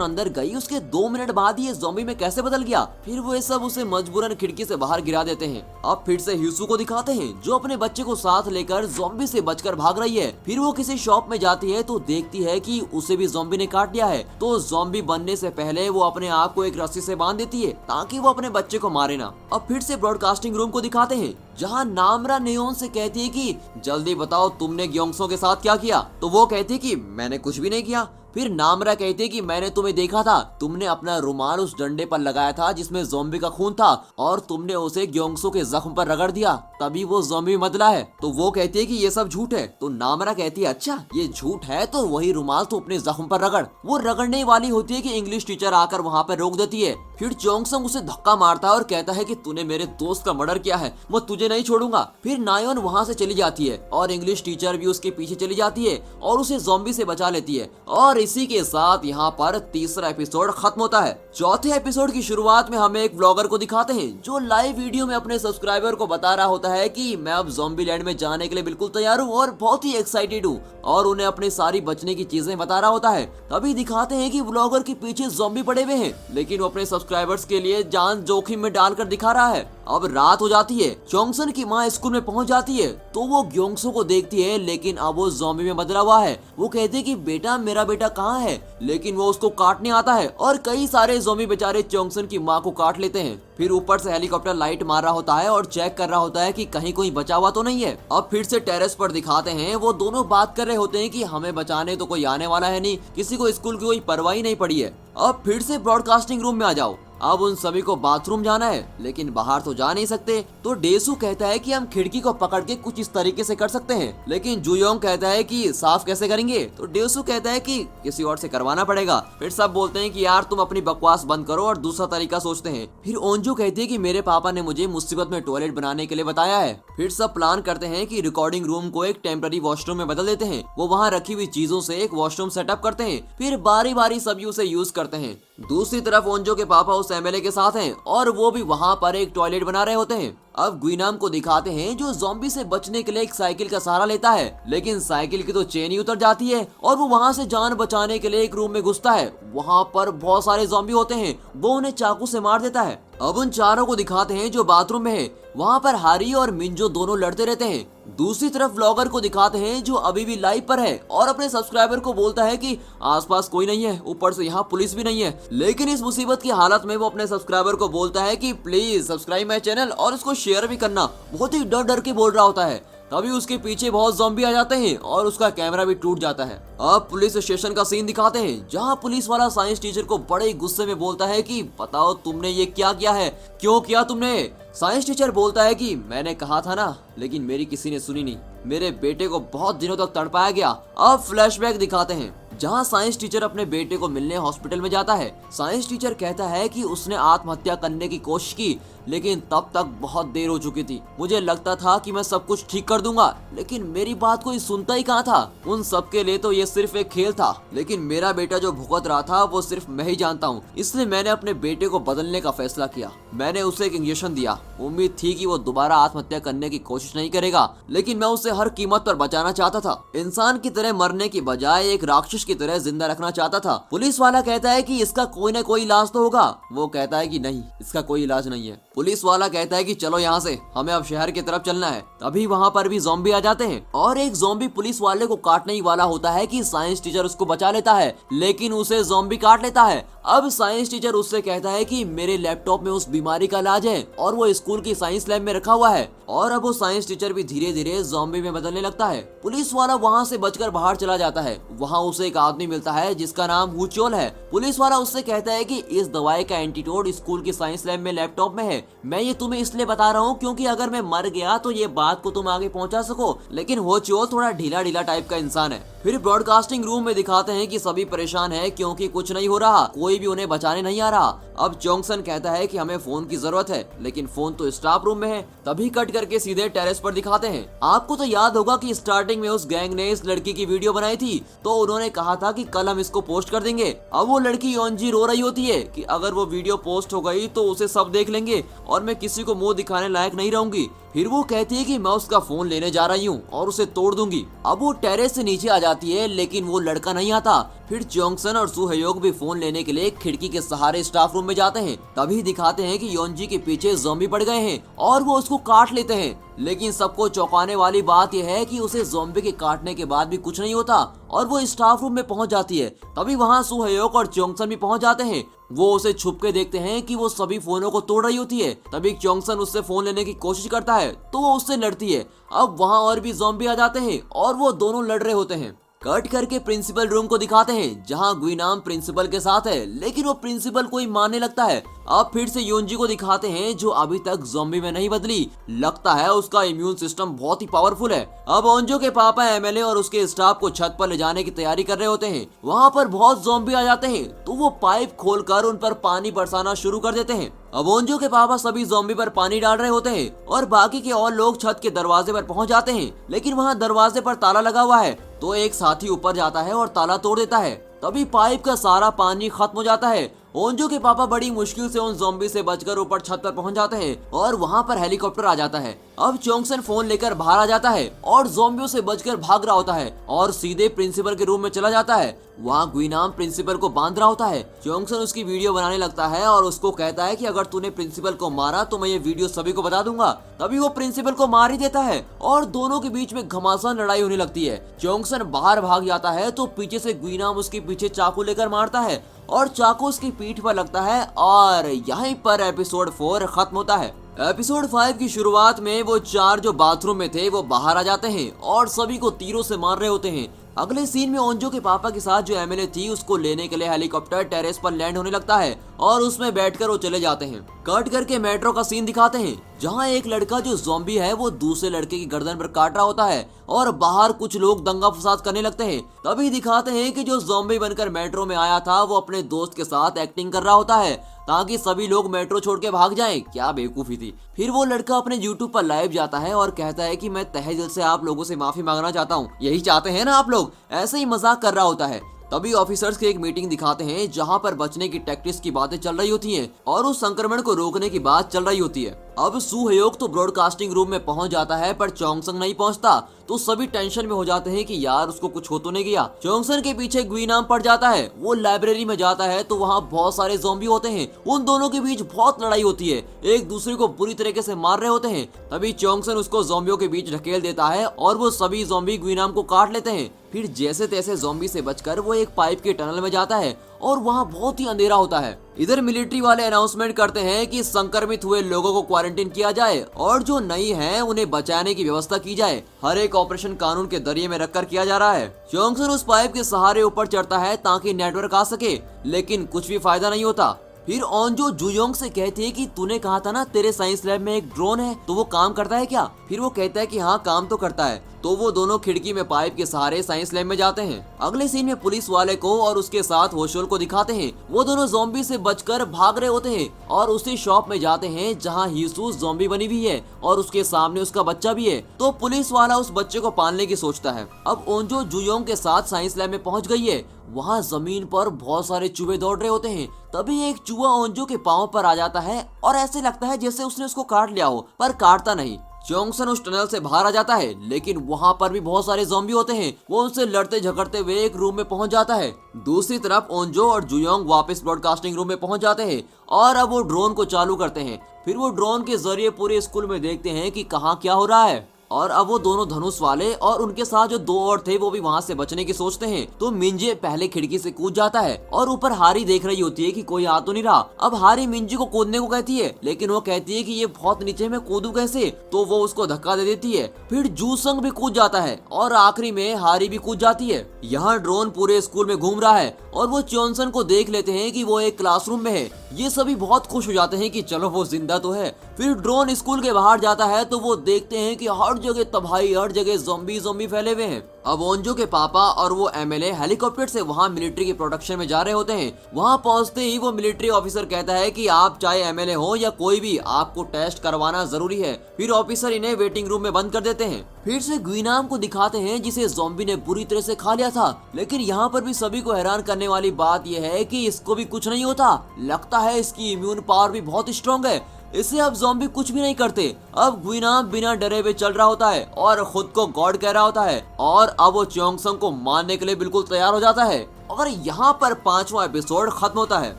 [SPEAKER 1] अंदर गई उसके 2 मिनट बाद ये ज़ॉम्बी में कैसे बदल गया। फिर वो सब उसे मजबूरन खिड़की से बाहर गिरा देते हैं। अब फिर से ह्यूसू को दिखाते हैं जो अपने बच्चे को साथ लेकर ज़ॉम्बी से बचकर भाग रही है। फिर वो किसी शॉप में जाती है तो देखती है कि उसे भी ज़ॉम्बी ने काट लिया है। तो ज़ॉम्बी बनने से पहले वो अपने आप को एक रस्सी से बांध देती है ताकि वो अपने बच्चे को मारे ना। अब फिर से ब्रॉडकास्टिंग रूम को दिखाते हैं जहाँ नामरा नेयोन से कहती है कि जल्दी बताओ तुमने ग्योंगसो के साथ क्या किया। तो वो कहती है कि मैंने कुछ भी नहीं किया। फिर नामरा कहती है कि मैंने तुम्हें देखा था, तुमने अपना रुमाल उस डंडे पर लगाया था जिसमें ज़ॉम्बी का खून था और तुमने उसे ग्योंगसो के जख्म पर रगड़ दिया, तभी वो ज़ॉम्बी बदला है। तो वो कहती है कि ये सब झूठ है। तो नामरा कहती है अच्छा ये झूठ है तो वही रुमाल तो अपने जख्म पर रगड़। वो रगड़ने वाली होती है कि इंग्लिश टीचर आकर वहाँ पर रोक देती है। फिर चोंगसंग उसे धक्का मारता है और कहता है कि तूने मेरे दोस्त का मर्डर किया है, मैं तुझे नहीं छोड़ूंगा। फिर नायोन वहाँ से चली जाती है और इंग्लिश टीचर भी उसके पीछे चली जाती है और उसे ज़ॉम्बी से बचा लेती है। और इसी के साथ यहाँ पर तीसरा एपिसोड खत्म होता है। चौथे एपिसोड की शुरुआत में हमें एक व्लॉगर को दिखाते हैं जो लाइव वीडियो में अपने सब्सक्राइबर को बता रहा होता है कि मैं अब ज़ॉम्बी लैंड में जाने के लिए बिल्कुल तैयार हूँ और बहुत ही एक्साइटेड हूँ, और उन्हें अपनी सारी बचने की चीजें बता रहा होता है। तभी दिखाते हैं कि व्लॉगर के पीछे ज़ॉम्बी पड़े हुए हैं, लेकिन वो अपने सब्सक्राइबर्स के लिए जान जोखिम में डालकर दिखा रहा है। अब रात हो जाती है। चोंगसन की माँ स्कूल में पहुंच जाती है तो वो ग्योंगसो को देखती है, लेकिन अब वो ज़ॉम्बी में बदला हुआ है। वो कहती है कि बेटा मेरा बेटा कहाँ है, लेकिन वो उसको काटने आता है और कई सारे ज़ॉम्बी बेचारे चोंगसन की माँ को काट लेते हैं। फिर ऊपर से हेलीकॉप्टर लाइट मार रहा होता है और चेक कर रहा होता है कि कहीं कोई बचा हुआ तो नहीं है। अब फिर से टेरेस पर दिखाते हैं वो दोनों बात कर रहे होते हैं कि हमें बचाने तो कोई आने वाला है नहीं, किसी को स्कूल की कोई परवाही नहीं पड़ी है। अब फिर से ब्रॉडकास्टिंग रूम में आ जाओ। अब उन सभी को बाथरूम जाना है, लेकिन बाहर तो जा नहीं सकते। तो डेसू कहता है कि हम खिड़की को पकड़ के कुछ इस तरीके से कर सकते हैं, लेकिन जुयोंग कहता है कि साफ कैसे करेंगे। तो डेसू कहता है कि किसी और से करवाना पड़ेगा। फिर सब बोलते हैं कि यार तुम अपनी बकवास बंद करो और दूसरा तरीका सोचते हैं। फिर ओंजू कहती है कि मेरे पापा ने मुझे मुसीबत में टॉयलेट बनाने के लिए बताया है। फिर सब प्लान करते हैं कि रिकॉर्डिंग रूम को एक टेम्पररी वॉशरूम में बदल देते हैं। वो वहाँ रखी हुई चीजों से एक वॉशरूम सेटअप करते हैं, फिर बारी बारी सभी उसे यूज करते हैं। दूसरी तरफ ओंजो के पापा उस एमएलए के साथ हैं और वो भी वहाँ पर एक टॉयलेट बना रहे होते हैं। अब गुइनाम को दिखाते हैं जो ज़ॉम्बी से बचने के लिए एक साइकिल का सहारा लेता है, लेकिन साइकिल की तो चेन ही उतर जाती है और वो वहाँ से जान बचाने के लिए एक रूम में घुसता है। वहाँ पर बहुत सारे ज़ॉम्बी होते हैं, वो उन्हें चाकू से मार देता है। अब उन चारों को दिखाते हैं जो बाथरूम में है। वहाँ पर हारी और मिंजो दोनों लड़ते रहते हैं। दूसरी तरफ व्लॉगर को दिखाते हैं जो अभी भी लाइव पर है और अपने सब्सक्राइबर को बोलता है कि आसपास कोई नहीं है, ऊपर से यहाँ पुलिस भी नहीं है। लेकिन इस मुसीबत की हालत में वो अपने सब्सक्राइबर को बोलता है कि प्लीज सब्सक्राइब माय चैनल और इसको शेयर भी करना। बहुत ही डर डर के बोल रहा होता है। तभी उसके पीछे बहुत ज़ॉम्बी आ जाते हैं और उसका कैमरा भी टूट जाता है। अब पुलिस स्टेशन का सीन दिखाते हैं जहां पुलिस वाला साइंस टीचर को बड़े गुस्से में बोलता है कि बताओ तुमने ये क्या किया है, क्यों किया तुमने। साइंस टीचर बोलता है कि मैंने कहा था ना, लेकिन मेरी किसी ने सुनी नहीं। मेरे बेटे को बहुत दिनों तक तड़पाया गया। अब फ्लैशबैक दिखाते हैं जहां साइंस टीचर अपने बेटे को मिलने हॉस्पिटल में जाता है। साइंस टीचर कहता है कि उसने आत्महत्या करने की कोशिश की, लेकिन तब तक बहुत देर हो चुकी थी। मुझे लगता था कि मैं सब कुछ ठीक कर दूंगा, लेकिन मेरी बात कोई सुनता ही कहाँ था। उन सबके लिए तो ये सिर्फ एक खेल था, लेकिन मेरा बेटा जो भुगत रहा था वो सिर्फ मैं ही जानता हूँ। इसलिए मैंने अपने बेटे को बदलने का फैसला किया। मैंने उसे एक इंजेक्शन दिया। उम्मीद थी कि वो दोबारा आत्महत्या करने की कोशिश नहीं करेगा, लेकिन मैं उसे हर कीमत पर बचाना चाहता था। इंसान की तरह मरने की बजाय एक राक्षस मनुष्य की तरह जिंदा रखना चाहता था। पुलिस वाला कहता है कि इसका कोई ना कोई इलाज तो होगा। वो कहता है कि नहीं, इसका कोई इलाज नहीं है। पुलिस वाला कहता है कि चलो यहाँ से, हमें अब शहर की तरफ चलना है। तभी वहाँ पर भी ज़ॉम्बी आ जाते हैं और एक ज़ॉम्बी पुलिस वाले को काटने ही वाला होता है कि साइंस टीचर उसको बचा लेता है, लेकिन उसे ज़ॉम्बी काट लेता है। अब साइंस टीचर उससे कहता है कि मेरे लैपटॉप में उस बीमारी का इलाज है और वो स्कूल की साइंस लैब में रखा हुआ है। और अब वो साइंस टीचर भी धीरे धीरे ज़ॉम्बी में बदलने लगता है। पुलिस वाला वहाँ से बचकर बाहर चला जाता है। वहाँ उसे एक आदमी मिलता है जिसका नाम हुचोल है। पुलिस वाला उससे कहता है कि इस दवाई का एंटीडोट स्कूल की साइंस लैब में लैपटॉप में है। मैं ये तुम्हें इसलिए बता रहा हूँ क्योंकि अगर मैं मर गया तो ये बात को तुम आगे पहुँचा सको। लेकिन हुचोल थोड़ा ढीला ढीला टाइप का इंसान है। फिर ब्रॉडकास्टिंग रूम में दिखाते हैं कि सभी परेशान है क्योंकि कुछ नहीं हो रहा, कोई भी उन्हें बचाने नहीं आ रहा। अब चोंगसन कहता है कि हमें फोन की जरूरत है, लेकिन फोन तो स्टाफ रूम में है। तभी कट करके सीधे टेरेस पर दिखाते हैं। आपको तो याद होगा कि स्टार्टिंग में उस गैंग ने इस लड़की की वीडियो बनाई थी, तो उन्होंने कहा था कि कल हम इसको पोस्ट कर देंगे। अब वो लड़की योंजी रो रही होती है कि अगर वो वीडियो पोस्ट हो गई तो उसे सब देख लेंगे और मैं किसी को मुंह दिखाने लायक नहीं रहूंगी। फिर वो कहती है कि मैं उसका फोन लेने जा रही हूँ और उसे तोड़ दूंगी। अब वो टेरेस से नीचे आ जाती है, लेकिन वो लड़का नहीं आता। फिर चोंगसन और सुहयोग भी फोन लेने के लिए खिड़की के सहारे स्टाफ रूम में जाते हैं। तभी दिखाते हैं कि योंजी के पीछे ज़ॉम्बी पड़ गए हैं और वो उसको काट लेते हैं। लेकिन सबको चौंकाने वाली बात यह है कि उसे ज़ॉम्बी के काटने के बाद भी कुछ नहीं होता और वो स्टाफ रूम में पहुंच जाती है। तभी वहां सुहयोग और चोंगसन भी पहुंच जाते हैं। वो उसे छुप के देखते हैं कि वो सभी फोनों को तोड़ रही होती है। तभी चोंगसन उससे फोन लेने की कोशिश करता है तो वो उससे लड़ती है। अब वहां और भी ज़ॉम्बी आ जाते हैं और वो दोनों लड़ रहे होते हैं। कट करके प्रिंसिपल रूम को दिखाते हैं जहां गुइनाम प्रिंसिपल के साथ है, लेकिन वो प्रिंसिपल को ही मारने लगता है। अब फिर से योंजी को दिखाते हैं जो अभी तक ज़ॉम्बी में नहीं बदली। लगता है उसका इम्यून सिस्टम बहुत ही पावरफुल है। अब ओंजो के पापा एमएलए और उसके स्टाफ को छत पर ले जाने की तैयारी कर रहे होते हैं। वहाँ पर बहुत ज़ॉम्बी आ जाते हैं तो वो पाइप खोलकर उन पर पानी बरसाना शुरू कर देते हैं। अब ओंजो के पापा सभी ज़ॉम्बी पर पानी डाल रहे होते हैं और बाकी के और लोग छत के दरवाजे पर पहुंच जाते हैं, लेकिन वहाँ दरवाजे पर ताला लगा हुआ है। तो एक साथी ऊपर जाता है और ताला तोड़ देता है। तभी पाइप का सारा पानी खत्म हो जाता है। ओंजो के पापा बड़ी मुश्किल से उन ज़ॉम्बी से बचकर ऊपर छत पर पहुंच जाते हैं और वहां पर हेलीकॉप्टर आ जाता है। अब चोंगसन फोन लेकर बाहर आ जाता है और ज़ॉम्बियों से बचकर भाग रहा होता है और सीधे प्रिंसिपल के रूम में चला जाता है। वहाँ गुइनाम प्रिंसिपल को बांध रहा होता है। चोंगसन उसकी वीडियो बनाने लगता है और उसको कहता है कि अगर तूने प्रिंसिपल को मारा तो मैं ये वीडियो सभी को बता दूंगा। तभी वो प्रिंसिपल को मार ही देता है और दोनों के बीच में घमासान लड़ाई होने लगती है। चोंगसन बाहर भाग जाता है तो पीछे से गुइनाम उसके पीछे चाकू लेकर मारता है और चाकू उसकी पीठ पर लगता है और यहीं पर एपिसोड 4 खत्म होता है। एपिसोड 5 की शुरुआत में वो चार जो बाथरूम में थे वो बाहर आ जाते हैं और सभी को तीरों से मार रहे होते हैं। अगले सीन में ओंजो के पापा के साथ जो एमएलए थी उसको लेने के लिए हेलीकॉप्टर टेरेस पर लैंड होने लगता है और उसमें बैठकर वो चले जाते हैं। कट करके मेट्रो का सीन दिखाते हैं जहां एक लड़का जो ज़ॉम्बी है वो दूसरे लड़के की गर्दन पर काट रहा होता है और बाहर कुछ लोग दंगा फसाद करने लगते हैं। तभी दिखाते हैं कि जो ज़ॉम्बी बनकर मेट्रो में आया था वो अपने दोस्त के साथ एक्टिंग कर रहा होता है ताकि सभी लोग मेट्रो छोड़ के भाग जाएं। क्या बेवकूफी थी। फिर वो लड़का अपने यूट्यूब पर लाइव जाता है और कहता है कि मैं तहे दिल से आप लोगों से माफी मांगना चाहता हूँ, यही चाहते हैं ना आप लोग। ऐसे ही मजाक कर रहा होता है। तभी ऑफिसर्स की एक मीटिंग दिखाते हैं जहां पर बचने की टैक्टिक्स की बातें चल रही होती हैं और उस संक्रमण को रोकने की बात चल रही होती है। अब सुहयोग तो ब्रॉडकास्टिंग रूम में पहुंच जाता है पर चोंगसन नहीं पहुंचता तो सभी टेंशन में हो जाते हैं कि यार उसको कुछ हो तो नहीं गया। चोंगसन के पीछे गुइनाम पड़ जाता है। वो लाइब्रेरी में जाता है तो वहाँ बहुत सारे ज़ॉम्बी होते हैं। उन दोनों के बीच बहुत लड़ाई होती है, एक दूसरे को बुरी तरीके से मार रहे होते हैं। तभी चोंगसन उसको ज़ॉम्बियों के बीच ढकेल देता है और वो सभी ज़ॉम्बी गुइनाम को काट लेते हैं। फिर जैसे तैसे ज़ॉम्बी से बचकर वो एक पाइप के टनल में जाता है और वहाँ बहुत ही अंधेरा होता है। इधर मिलिट्री वाले अनाउंसमेंट करते हैं कि संक्रमित हुए लोगों को क्वारंटीन किया जाए और जो नहीं है उन्हें बचाने की व्यवस्था की जाए। हर एक ऑपरेशन कानून के जरिए में रखकर किया जा रहा है। चोंगसन उस पाइप के सहारे ऊपर चढ़ता है ताकि नेटवर्क आ सके, लेकिन कुछ भी फायदा नहीं होता। फिर ओंजो जुयोंग से कहती है कि तूने कहा था ना तेरे साइंस लैब में एक ड्रोन है, तो वो काम करता है क्या? फिर वो कहता है कि हाँ काम तो करता है। तो वो दोनों खिड़की में पाइप के सहारे साइंस लैब में जाते हैं। अगले सीन में पुलिस वाले को और उसके साथ होशोल को दिखाते हैं। वो दोनों ज़ॉम्बी से बचकर भाग रहे होते हैं और उसी शॉप में जाते हैं जहाँ हीसू ज़ॉम्बी बनी हुई है और उसके सामने उसका बच्चा भी है। तो पुलिस वाला उस बच्चे को पालने की सोचता है। अब ओंजो जुयोंग के साथ साइंस लैब में पहुंच गई है। वहाँ जमीन पर बहुत सारे चूहे दौड़ रहे होते हैं। तभी एक चूहा ओंजो के पाँव पर आ जाता है और ऐसे लगता है जैसे उसने उसको काट लिया हो, पर काटता नहीं। चोंगसन उस टनल से बाहर आ जाता है, लेकिन वहाँ पर भी बहुत सारे ज़ॉम्बी होते हैं। वो उनसे लड़ते झगड़ते हुए एक रूम में पहुंच जाता है। दूसरी तरफ ओंजो और जुयोंग वापस ब्रॉडकास्टिंग रूम में पहुंच जाते हैं और अब वो ड्रोन को चालू करते हैं। फिर वो ड्रोन के जरिए पूरे स्कूल में देखते हैं कि कहाँ क्या हो रहा है। और अब वो दोनों धनुष वाले और उनके साथ जो दो और थे वो भी वहाँ से बचने की सोचते हैं। तो मिंजे पहले खिड़की से कूद जाता है और ऊपर हारी देख रही होती है कि कोई आ तो नहीं रहा। अब हारी मिंजे को कूदने को कहती है, लेकिन वो कहती है कि ये बहुत नीचे, मैं कूदूं कैसे, तो वो उसको धक्का दे देती है। फिर जूसंग भी कूद जाता है और आखिरी में हारी भी कूद जाती है। यहाँ ड्रोन पूरे स्कूल में घूम रहा है और वो चोंसन को देख लेते हैं कि वो एक क्लासरूम में है। ये सभी बहुत खुश हो जाते हैं कि चलो वो जिंदा तो है। फिर ड्रोन स्कूल के बाहर जाता है तो वो देखते हैं कि हर जगह तबाही, हर जगह ज़ॉम्बी फैले हुए हैं। अब ओंजो के पापा और वो एमएलए हेलीकॉप्टर से वहाँ मिलिट्री की प्रोटेक्शन में जा रहे होते हैं। वहाँ पहुँचते ही वो मिलिट्री ऑफिसर कहता है कि आप चाहे एमएलए हो या कोई भी, आपको टेस्ट करवाना जरूरी है। फिर ऑफिसर इन्हें वेटिंग रूम में बंद कर देते हैं। फिर से ग्वीनाम को दिखाते हैं जिसे ज़ॉम्बी ने बुरी तरह से खा लिया था, लेकिन यहाँ पर भी सभी को हैरान करने वाली बात यह है कि इसको भी कुछ नहीं होता। लगता है इसकी इम्यून पावर भी बहुत स्ट्रॉन्ग है, इसे अब ज़ॉम्बी कुछ भी नहीं करते। अब ग्वीनाम बिना डरे हुए चल रहा होता है और खुद को गॉड कह रहा होता है और अब वो चोंगसन को मारने के लिए बिल्कुल तैयार हो जाता है। और यहाँ पर 5वां एपिसोड खत्म होता है।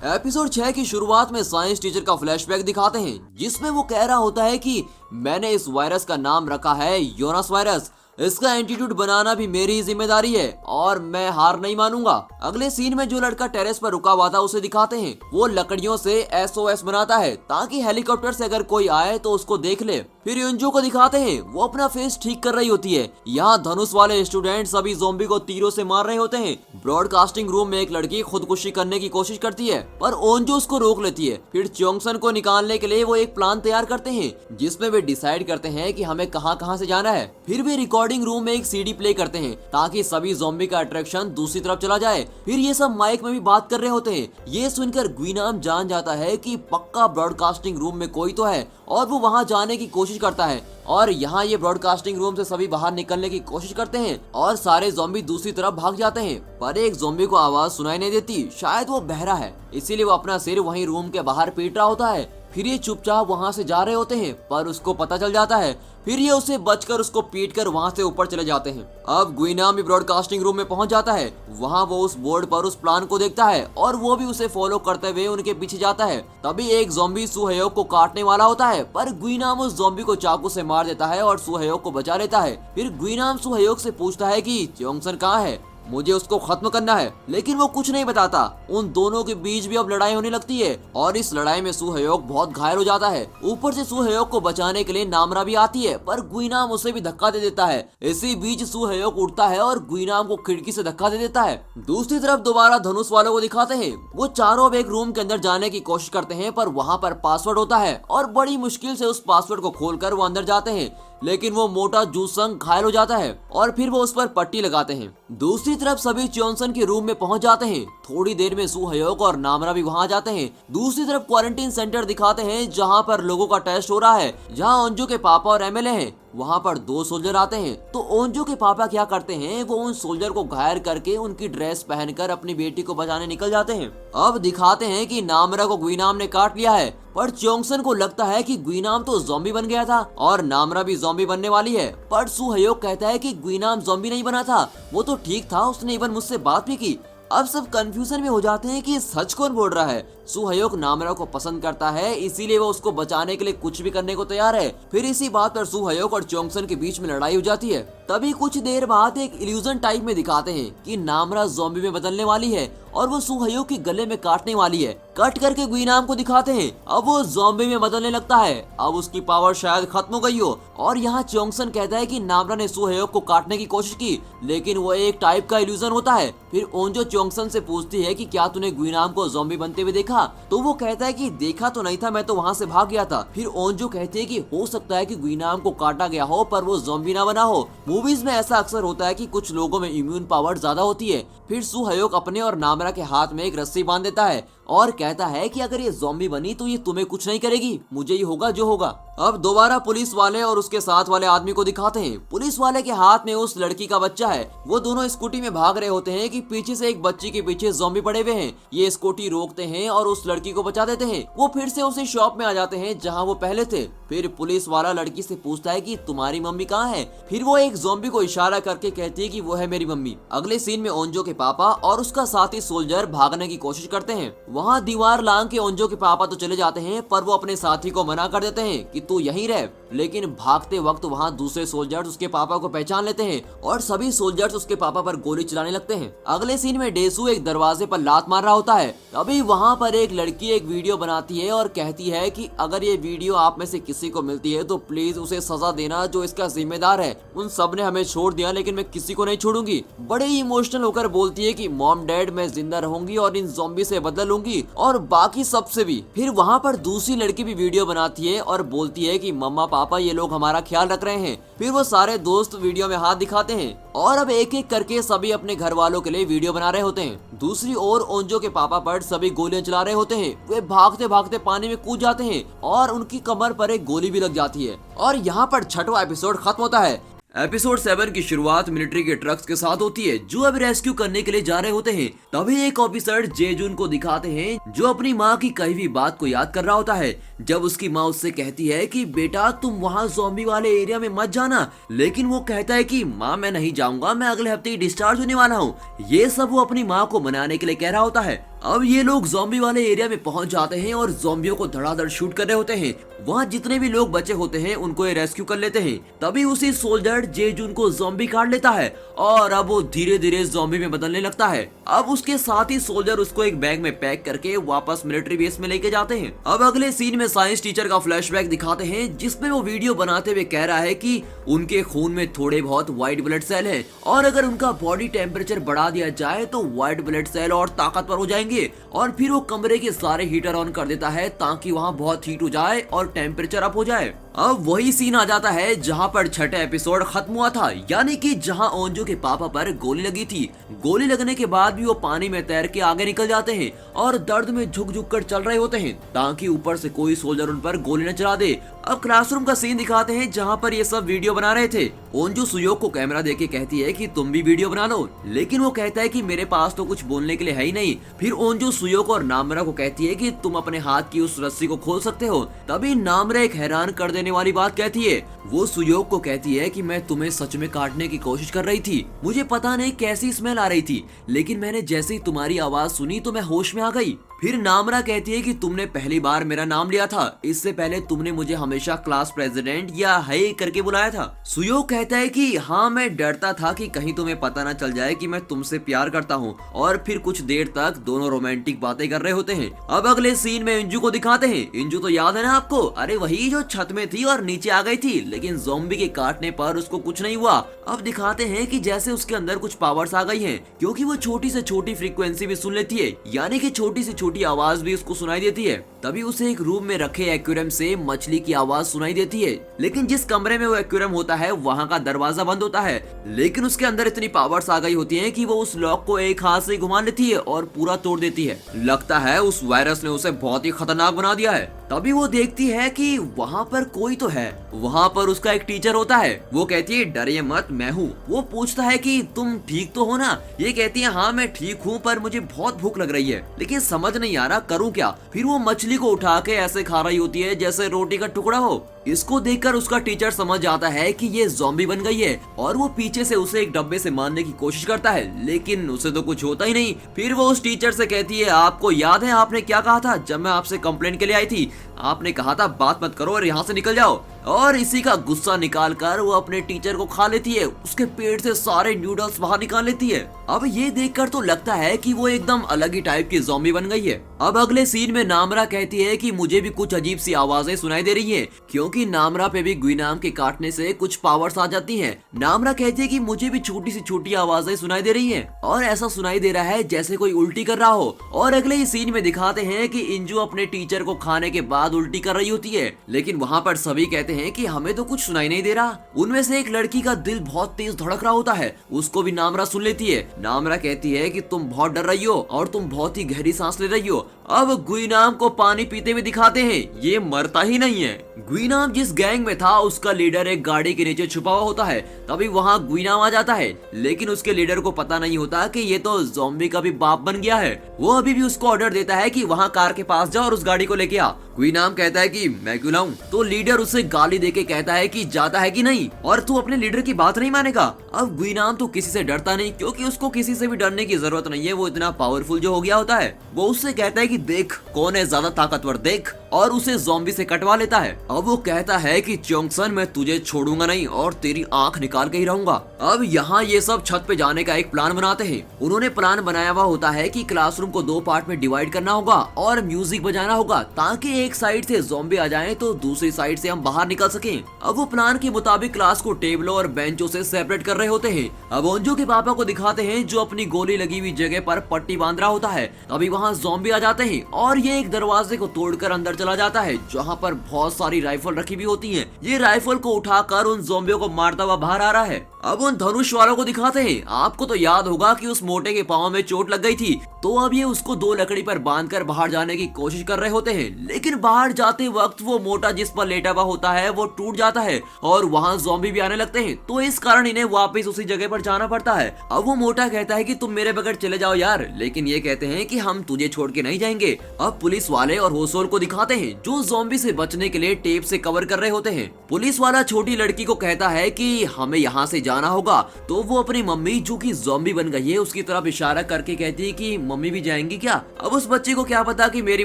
[SPEAKER 1] एपिसोड 6 की शुरुआत में साइंस टीचर का फ्लैशबैक दिखाते हैं, जिसमें वो कह रहा होता है कि मैंने इस वायरस का नाम रखा है योनास वायरस। इसका एंटीट्यूड बनाना भी मेरी ही जिम्मेदारी है और मैं हार नहीं मानूंगा। अगले सीन में जो लड़का टेरेस पर रुका हुआ था उसे दिखाते हैं। वो लकड़ियों से एसओएस बनाता है ताकि हेलीकॉप्टर से अगर कोई आए तो उसको देख ले। फिर युंजो को दिखाते हैं, वो अपना फेस ठीक कर रही होती है। यहाँ धनुष वाले स्टूडेंट सभी ज़ॉम्बी को तीरों से मार रहे होते हैं। ब्रॉडकास्टिंग रूम में एक लड़की खुदकुशी करने की कोशिश करती है, पर ओंजो उसको रोक लेती है। फिर चोंगसन को निकालने के लिए वो एक प्लान तैयार करते हैं, जिसमें वे डिसाइड करते हैं कि हमें कहाँ से जाना है। फिर वे रिकॉर्डिंग रूम में एक सीडी प्ले करते हैं ताकि सभी ज़ॉम्बी का अट्रैक्शन दूसरी तरफ चला जाए। फिर ये सब माइक में भी बात कर रहे होते हैं। ये सुनकर ग्वीनाम जान जाता है कि पक्का ब्रॉडकास्टिंग रूम में कोई तो है और वो वहाँ जाने की कोशिश करता है। और यहाँ ये ब्रॉडकास्टिंग रूम से सभी बाहर निकलने की कोशिश करते हैं और सारे ज़ॉम्बी दूसरी तरफ भाग जाते हैं, पर एक ज़ॉम्बी को आवाज सुनाई नहीं देती। शायद वो बहरा है, इसीलिए वो अपना सिर वहीं रूम के बाहर पीट रहा होता है। फिर ये चुपचाप वहाँ से जा रहे होते हैं, पर उसको पता चल जाता है। फिर ये उसे बचकर उसको पीटकर वहाँ से ऊपर चले जाते हैं। अब ग्वीनाम भी ब्रॉडकास्टिंग रूम में पहुँच जाता है। वहाँ वो उस बोर्ड पर उस प्लान को देखता है और वो भी उसे फॉलो करते हुए उनके पीछे जाता है। तभी एक ज़ॉम्बी सुहयोग को काटने वाला होता है, पर ग्वीनाम उस ज़ॉम्बी को चाकू से मार देता है और सुहयोग को बचा लेता है। फिर ग्वीनाम सुहयोग से पूछता है कि चोंगसन कहाँ है, मुझे उसको खत्म करना है, लेकिन वो कुछ नहीं बताता। उन दोनों के बीच भी अब लड़ाई होने लगती है और इस लड़ाई में सुहयोग बहुत घायल हो जाता है। ऊपर से सुहयोग को बचाने के लिए नामरा भी आती है, पर ग्वीनाम उसे भी धक्का दे देता है। इसी बीच सुहयोग उठता है और ग्वीनाम को खिड़की से धक्का दे देता है। दूसरी तरफ दोबारा धनुष वालों को दिखाते हैं। वो चारों अब एक रूम के अंदर जाने की कोशिश करते हैं, पर वहाँ पर पासवर्ड होता है और बड़ी मुश्किल से उस पासवर्ड को खोलकर वो अंदर जाते हैं, लेकिन वो मोटा जूसंग घायल हो जाता है और फिर वो उस पर पट्टी लगाते हैं। दूसरी तरफ सभी चोंसन के रूम में पहुंच जाते हैं। थोड़ी देर में सुहयोग और नामरा भी वहां जाते हैं। दूसरी तरफ क्वारंटीन सेंटर दिखाते हैं, जहां पर लोगों का टेस्ट हो रहा है, जहां ओंजो के पापा और एमएलए हैं। वहाँ पर 2 सोल्जर आते हैं, तो ओंजो के पापा क्या करते हैं, वो उन सोल्जर को घायल करके उनकी ड्रेस पहनकर अपनी बेटी को बचाने निकल जाते हैं। अब दिखाते हैं कि नामरा को ग्वीनाम ने काट लिया है, पर चोंगसन को लगता है कि ग्वीनाम तो ज़ॉम्बी बन गया था और नामरा भी ज़ॉम्बी बनने वाली है। पर सुहयोग कहता है कि ग्वीनाम ज़ॉम्बी नहीं बना था, वो तो ठीक था, उसने इवन मुझसे बात भी की। अब सब कंफ्यूजन में हो जाते हैं कि सच कौन बोल रहा है। सुहयोग नामरा को पसंद करता है, इसीलिए वो उसको बचाने के लिए कुछ भी करने को तैयार है। फिर इसी बात पर सुहयोग और चोंगसन के बीच में लड़ाई हो जाती है। तभी कुछ देर बाद एक इल्यूजन टाइप में दिखाते हैं कि नामरा ज़ॉम्बी में बदलने वाली है और वो सुहयोग के गले में काटने वाली है। कट करके ग्वीनाम को दिखाते हैं, अब वो ज़ॉम्बी में बदलने लगता है। अब उसकी पावर शायद खत्म हो गई हो। और यहाँ चोंगसन कहता है कि नामरा ने सुहयोग को काटने की कोशिश की, लेकिन वो एक टाइप का इल्यूजन होता है। फिर ओंजो चोंगसन से पूछती है कि क्या तूने ग्वीनाम को ज़ॉम्बी बनते हुए देखा, तो वो कहता है कि देखा तो नहीं था, मैं तो वहाँ से भाग गया था। फिर ओंजो कहती है कि हो सकता है कि ग्वीनाम को काटा गया हो पर वो ज़ॉम्बी ना बना हो। मूवीज में ऐसा अक्सर होता है कि कुछ लोगों में इम्यून पावर ज्यादा होती है। फिर सुहयोग अपने और नामरा के हाथ में एक रस्सी बांध देता है और कहता है कि अगर ये ज़ॉम्बी बनी तो ये तुम्हें कुछ नहीं करेगी, मुझे ही होगा जो होगा। अब दोबारा पुलिस वाले और उसके साथ वाले आदमी को दिखाते हैं। पुलिस वाले के हाथ में उस लड़की का बच्चा है। वो दोनों स्कूटी में भाग रहे होते हैं कि पीछे से एक बच्ची के पीछे ज़ॉम्बी पड़े हुए हैं। ये स्कूटी रोकते हैं और उस लड़की को बचा देते हैं। वो फिर से उसी शॉप में आ जाते हैं जहाँ वो पहले थे। फिर पुलिस वाला लड़की से पूछता है कि तुम्हारी मम्मी कहाँ है। फिर वो एक ज़ॉम्बी को इशारा करके कहती है कि वो है मेरी मम्मी। अगले सीन में ओंजो के पापा और उसका साथी सोल्जर भागने की कोशिश करते हैं। वहाँ दीवार लांग के ओंजो के पापा तो चले जाते हैं, पर वो अपने साथी को मना कर देते हैं कि तू यहीं रह। लेकिन भागते वक्त वहाँ दूसरे सोल्जर्स उसके पापा को पहचान लेते हैं और सभी सोल्जर्स उसके पापा पर गोली चलाने लगते हैं। अगले सीन में डेसू एक दरवाजे पर लात मार रहा होता है। तभी वहाँ पर एक लड़की एक वीडियो बनाती है और कहती है कि अगर ये वीडियो आप में से किसी को मिलती है तो प्लीज उसे सजा देना जो इसका जिम्मेदार है। उन सब ने हमें छोड़ दिया लेकिन मैं किसी को नहीं छोड़ूंगी। बड़े ही इमोशनल होकर बोलती है कि मॉम डैड मैं जिंदा रहूंगी और इन ज़ॉम्बी से बदला लूंगी और बाकी सबसे भी। फिर वहाँ पर दूसरी लड़की भी वीडियो बनाती है और बोलती है कि मम्मा पापा ये लोग हमारा ख्याल रख रहे हैं। फिर वो सारे दोस्त वीडियो में हाथ दिखाते हैं और अब एक एक करके सभी अपने घर वालों के लिए वीडियो बना रहे होते हैं। दूसरी ओर ओंजो के पापा पर सभी गोलियां चला रहे होते हैं। वे भागते भागते पानी में कूद जाते हैं और उनकी कमर पर एक गोली भी लग जाती है और यहाँ पर 6वां एपिसोड खत्म होता है। एपिसोड 7 की शुरुआत मिलिट्री के ट्रक्स के साथ होती है जो अब रेस्क्यू करने के लिए जा रहे होते हैं। तभी एक ऑफिसर जेजुन को दिखाते हैं जो अपनी माँ की कही हुई बात को याद कर रहा होता है। जब उसकी माँ उससे कहती है कि बेटा तुम वहाँ ज़ॉम्बी वाले एरिया में मत जाना, लेकिन वो कहता है कि माँ मैं नहीं जाऊंगा, मैं अगले हफ्ते ही डिस्चार्ज होने वाला हूँ। ये सब वो अपनी माँ को मनाने के लिए कह रहा होता है। अब ये लोग ज़ॉम्बी वाले एरिया में पहुंच जाते हैं और ज़ॉम्बियों को धड़ाधड़ शूट कर रहे होते हैं। वहाँ जितने भी लोग बचे होते हैं उनको ये रेस्क्यू कर लेते हैं। तभी उसी सोल्जर जेजुन को ज़ॉम्बी काट लेता है और अब वो धीरे धीरे ज़ॉम्बी में बदलने लगता है। अब उसके साथ ही सोल्जर उसको एक बैग में पैक करके वापस मिलिट्री बेस में लेके जाते हैं। अब अगले सीन में साइंस टीचर का फ्लैशबैक दिखाते हैं जिसमें वो वीडियो बनाते हुए कह रहा है कि उनके खून में थोड़े बहुत व्हाइट ब्लड सेल है और अगर उनका बॉडी टेम्परेचर बढ़ा दिया जाए तो व्हाइट ब्लड सेल और ताकतवर हो जाएंगे। और फिर वो कमरे के सारे हीटर ऑन कर देता है ताकि वहाँ बहुत हीट हो जाए और टेम्परेचर अप हो जाए। अब वही सीन आ जाता है जहाँ पर 6वां एपिसोड खत्म हुआ था, यानी कि जहाँ ओंजो के पापा पर गोली लगी थी। गोली लगने के बाद भी वो पानी में तैर के आगे निकल जाते हैं और दर्द में झुक झुक कर चल रहे होते हैं ताकि ऊपर से कोई सोल्जर उन पर गोली न चला दे। अब क्लासरूम का सीन दिखाते हैं जहाँ पर ये सब वीडियो बना रहे थे। ओंजो सुयोग को कैमरा देके कहती है कि तुम भी वीडियो बना लो, लेकिन वो कहता है कि मेरे पास तो कुछ बोलने के लिए है ही नहीं। फिर ओंजो सुयोग और नामरा को कहती है कि तुम अपने हाथ की उस रस्सी को खोल सकते हो। तभी नामरा एक हैरान कर देने वाली बात कहती है। वो सुयोग को कहती है कि मैं तुम्हें सच में काटने की कोशिश कर रही थी, मुझे पता नहीं कैसी स्मेल आ रही थी, लेकिन मैंने जैसे ही तुम्हारी आवाज सुनी तो मैं होश में आ गई। फिर नामरा कहती है कि तुमने पहली बार मेरा नाम लिया था, इससे पहले तुमने मुझे हमेशा क्लास प्रेसिडेंट या है करके बुलाया था। सुयोग कहता है कि हाँ मैं डरता था कि कहीं तुम्हें पता ना चल जाए कि मैं तुमसे प्यार करता हूँ। और फिर कुछ देर तक दोनों रोमांटिक बातें कर रहे होते हैं। अब अगले सीन में इंजू को दिखाते हैं। इंजू तो याद है ना आपको, अरे वही जो छत में थी और नीचे आ गई थी, लेकिन ज़ॉम्बी के काटने पर उसको कुछ नहीं हुआ। अब दिखाते हैं कि जैसे उसके अंदर कुछ पावर्स आ गई हैं, क्योंकि वो छोटी से छोटी फ्रीक्वेंसी भी सुन लेती है, यानी कि छोटी से छोटी आवाज भी उसको सुनाई देती है। तभी उसे एक रूम में रखे एक्वेरियम से मछली की आवाज सुनाई देती है, लेकिन जिस कमरे में वो एक्वेरियम होता है वहाँ का दरवाजा बंद होता है। लेकिन उसके अंदर इतनी पावर्स आ गई होती हैं कि वो उस लॉक को एक हाथ से घुमा लेती है और पूरा तोड़ देती है। लगता है उस वायरस ने उसे बहुत ही खतरनाक बना दिया है। तभी वो देखती है कि वहाँ पर कोई तो है। वहाँ पर उसका एक टीचर होता है। वो कहती है डरिए मत, मैं हूँ। वो पूछता है कि तुम ठीक तो हो ना। ये कहती है हाँ मैं ठीक हूँ, पर मुझे बहुत भूख लग रही है, लेकिन समझ नहीं आ रहा करूँ क्या। फिर वो मछली को उठा के ऐसे खा रही होती है जैसे रोटी का टुकड़ा हो। इसको देखकर उसका टीचर समझ जाता है कि ये ज़ॉम्बी बन गई है और वो पीछे से उसे एक डब्बे से मारने की कोशिश करता है, लेकिन उसे तो कुछ होता ही नहीं। फिर वो उस टीचर से कहती है आपको याद है आपने क्या कहा था जब मैं आपसे कंप्लेंट के लिए आई थी? आपने कहा था बात मत करो और यहाँ से निकल जाओ। और इसी का गुस्सा निकाल कर वो अपने टीचर को खा लेती है। उसके पेट से सारे नूडल्स बाहर निकाल लेती है। अब ये देखकर तो लगता है कि वो एकदम अलग ही टाइप की ज़ॉम्बी बन गई है। अब अगले सीन में नामरा कहती है कि मुझे भी कुछ अजीब सी आवाजें सुनाई दे रही हैं, क्योंकि नामरा पे भी गुइनाम के काटने से कुछ पावर्स आ जाती हैं। नामरा कहती है कि मुझे भी छोटी सी छोटी आवाजें सुनाई दे रही हैं और ऐसा सुनाई दे रहा है जैसे कोई उल्टी कर रहा हो। और अगले ही सीन में दिखाते हैं कि इंजू अपने टीचर को खाने के बाद उल्टी कर रही होती है, लेकिन वहाँ पर सभी कहते कहते हैं कि हमें तो कुछ सुनाई नहीं दे रहा। उनमें से एक लड़की का दिल बहुत तेज धड़क रहा होता है, उसको भी नामरा सुन लेती है। नामरा कहती है कि तुम बहुत डर रही हो और तुम बहुत ही गहरी सांस ले रही हो। अब गुइनाम को पानी पीते हुए दिखाते हैं, ये मरता ही नहीं है। गुइनाम जिस गैंग में था उसका लीडर एक गाड़ी के नीचे छुपा हुआ होता है। तभी वहाँ गुइनाम आ जाता है, लेकिन उसके लीडर को पता नहीं होता कि ये तो ज़ॉम्बी का भी बाप बन गया है। वो अभी भी उसको ऑर्डर देता है कि वहाँ कार के पास जा और उस गाड़ी को लेके आ। गुइनाम कहता है कि मैं क्यों लाऊं? तो लीडर उसे गाली देके कहता है कि जाता है कि नहीं, और तू अपने लीडर की बात नहीं मानेगा। अब गुइनाम तो किसी से डरता नहीं, क्योंकि उसको किसी से भी डरने की जरूरत नहीं है, वो इतना पावरफुल जो हो गया होता है। वो उससे कहता है कि देख कौन है ज्यादा ताकतवर, देख, और उसे ज़ॉम्बी से कटवा लेता है। अब वो कहता है कि चोंगसन मैं तुझे छोड़ूंगा नहीं और तेरी आंख निकाल के ही रहूंगा। अब यहाँ ये सब छत पे जाने का एक प्लान बनाते हैं। उन्होंने प्लान बनाया हुआ होता है कि क्लासरूम को 2 पार्ट में डिवाइड करना होगा और म्यूजिक बजाना होगा, ताकि एक साइड से ज़ॉम्बी आ जाएं तो दूसरी साइड से हम बाहर निकल सकें। अब वो प्लान के मुताबिक क्लास को टेबलों और बेंचों से सेपरेट कर रहे होते हैं। अब ओंजो के पापा को दिखाते हैं जो अपनी गोली लगी हुई जगह पर पट्टी बांध रहा होता है। तभी वहाँ ज़ॉम्बी आ जाते हैं और ये एक दरवाजे को तोड़कर अंदर चला जाता है, जहाँ पर बहुत सारी राइफल रखी हुई होती हैं। ये राइफल को उठाकर उन ज़ॉम्बियों को मारता हुआ बाहर आ रहा है। अब उन धनुष वालों को दिखाते हैं। आपको तो याद होगा कि उस मोटे के पाँव में चोट लग गई थी, तो अब ये उसको 2 लकड़ी पर बांधकर बाहर जाने की कोशिश कर रहे होते हैं। लेकिन बाहर जाते वक्त वो मोटा जिस पर लेटा हुआ होता है वो टूट जाता है और वहाँ ज़ॉम्बी भी आने लगते हैं, तो इस कारण इन्हें वापस उसी जगह पर जाना पड़ता है। अब वो मोटा कहता है कि तुम मेरे बगैर चले जाओ यार, लेकिन ये कहते हैं कि हम तुझे छोड़ के नहीं जाएंगे। अब पुलिस वाले और होसोल को दिखाते हैं जो ज़ॉम्बी से बचने के लिए टेप से कवर कर रहे होते हैं। पुलिस वाला छोटी लड़की को कहता है कि हमें यहाँ से जाना होगा, तो वो अपनी मम्मी जो कि ज़ॉम्बी बन गई है उसकी तरफ इशारा करके कहती है कि मम्मी भी जाएंगी क्या? अब उस बच्चे को क्या पता कि मेरी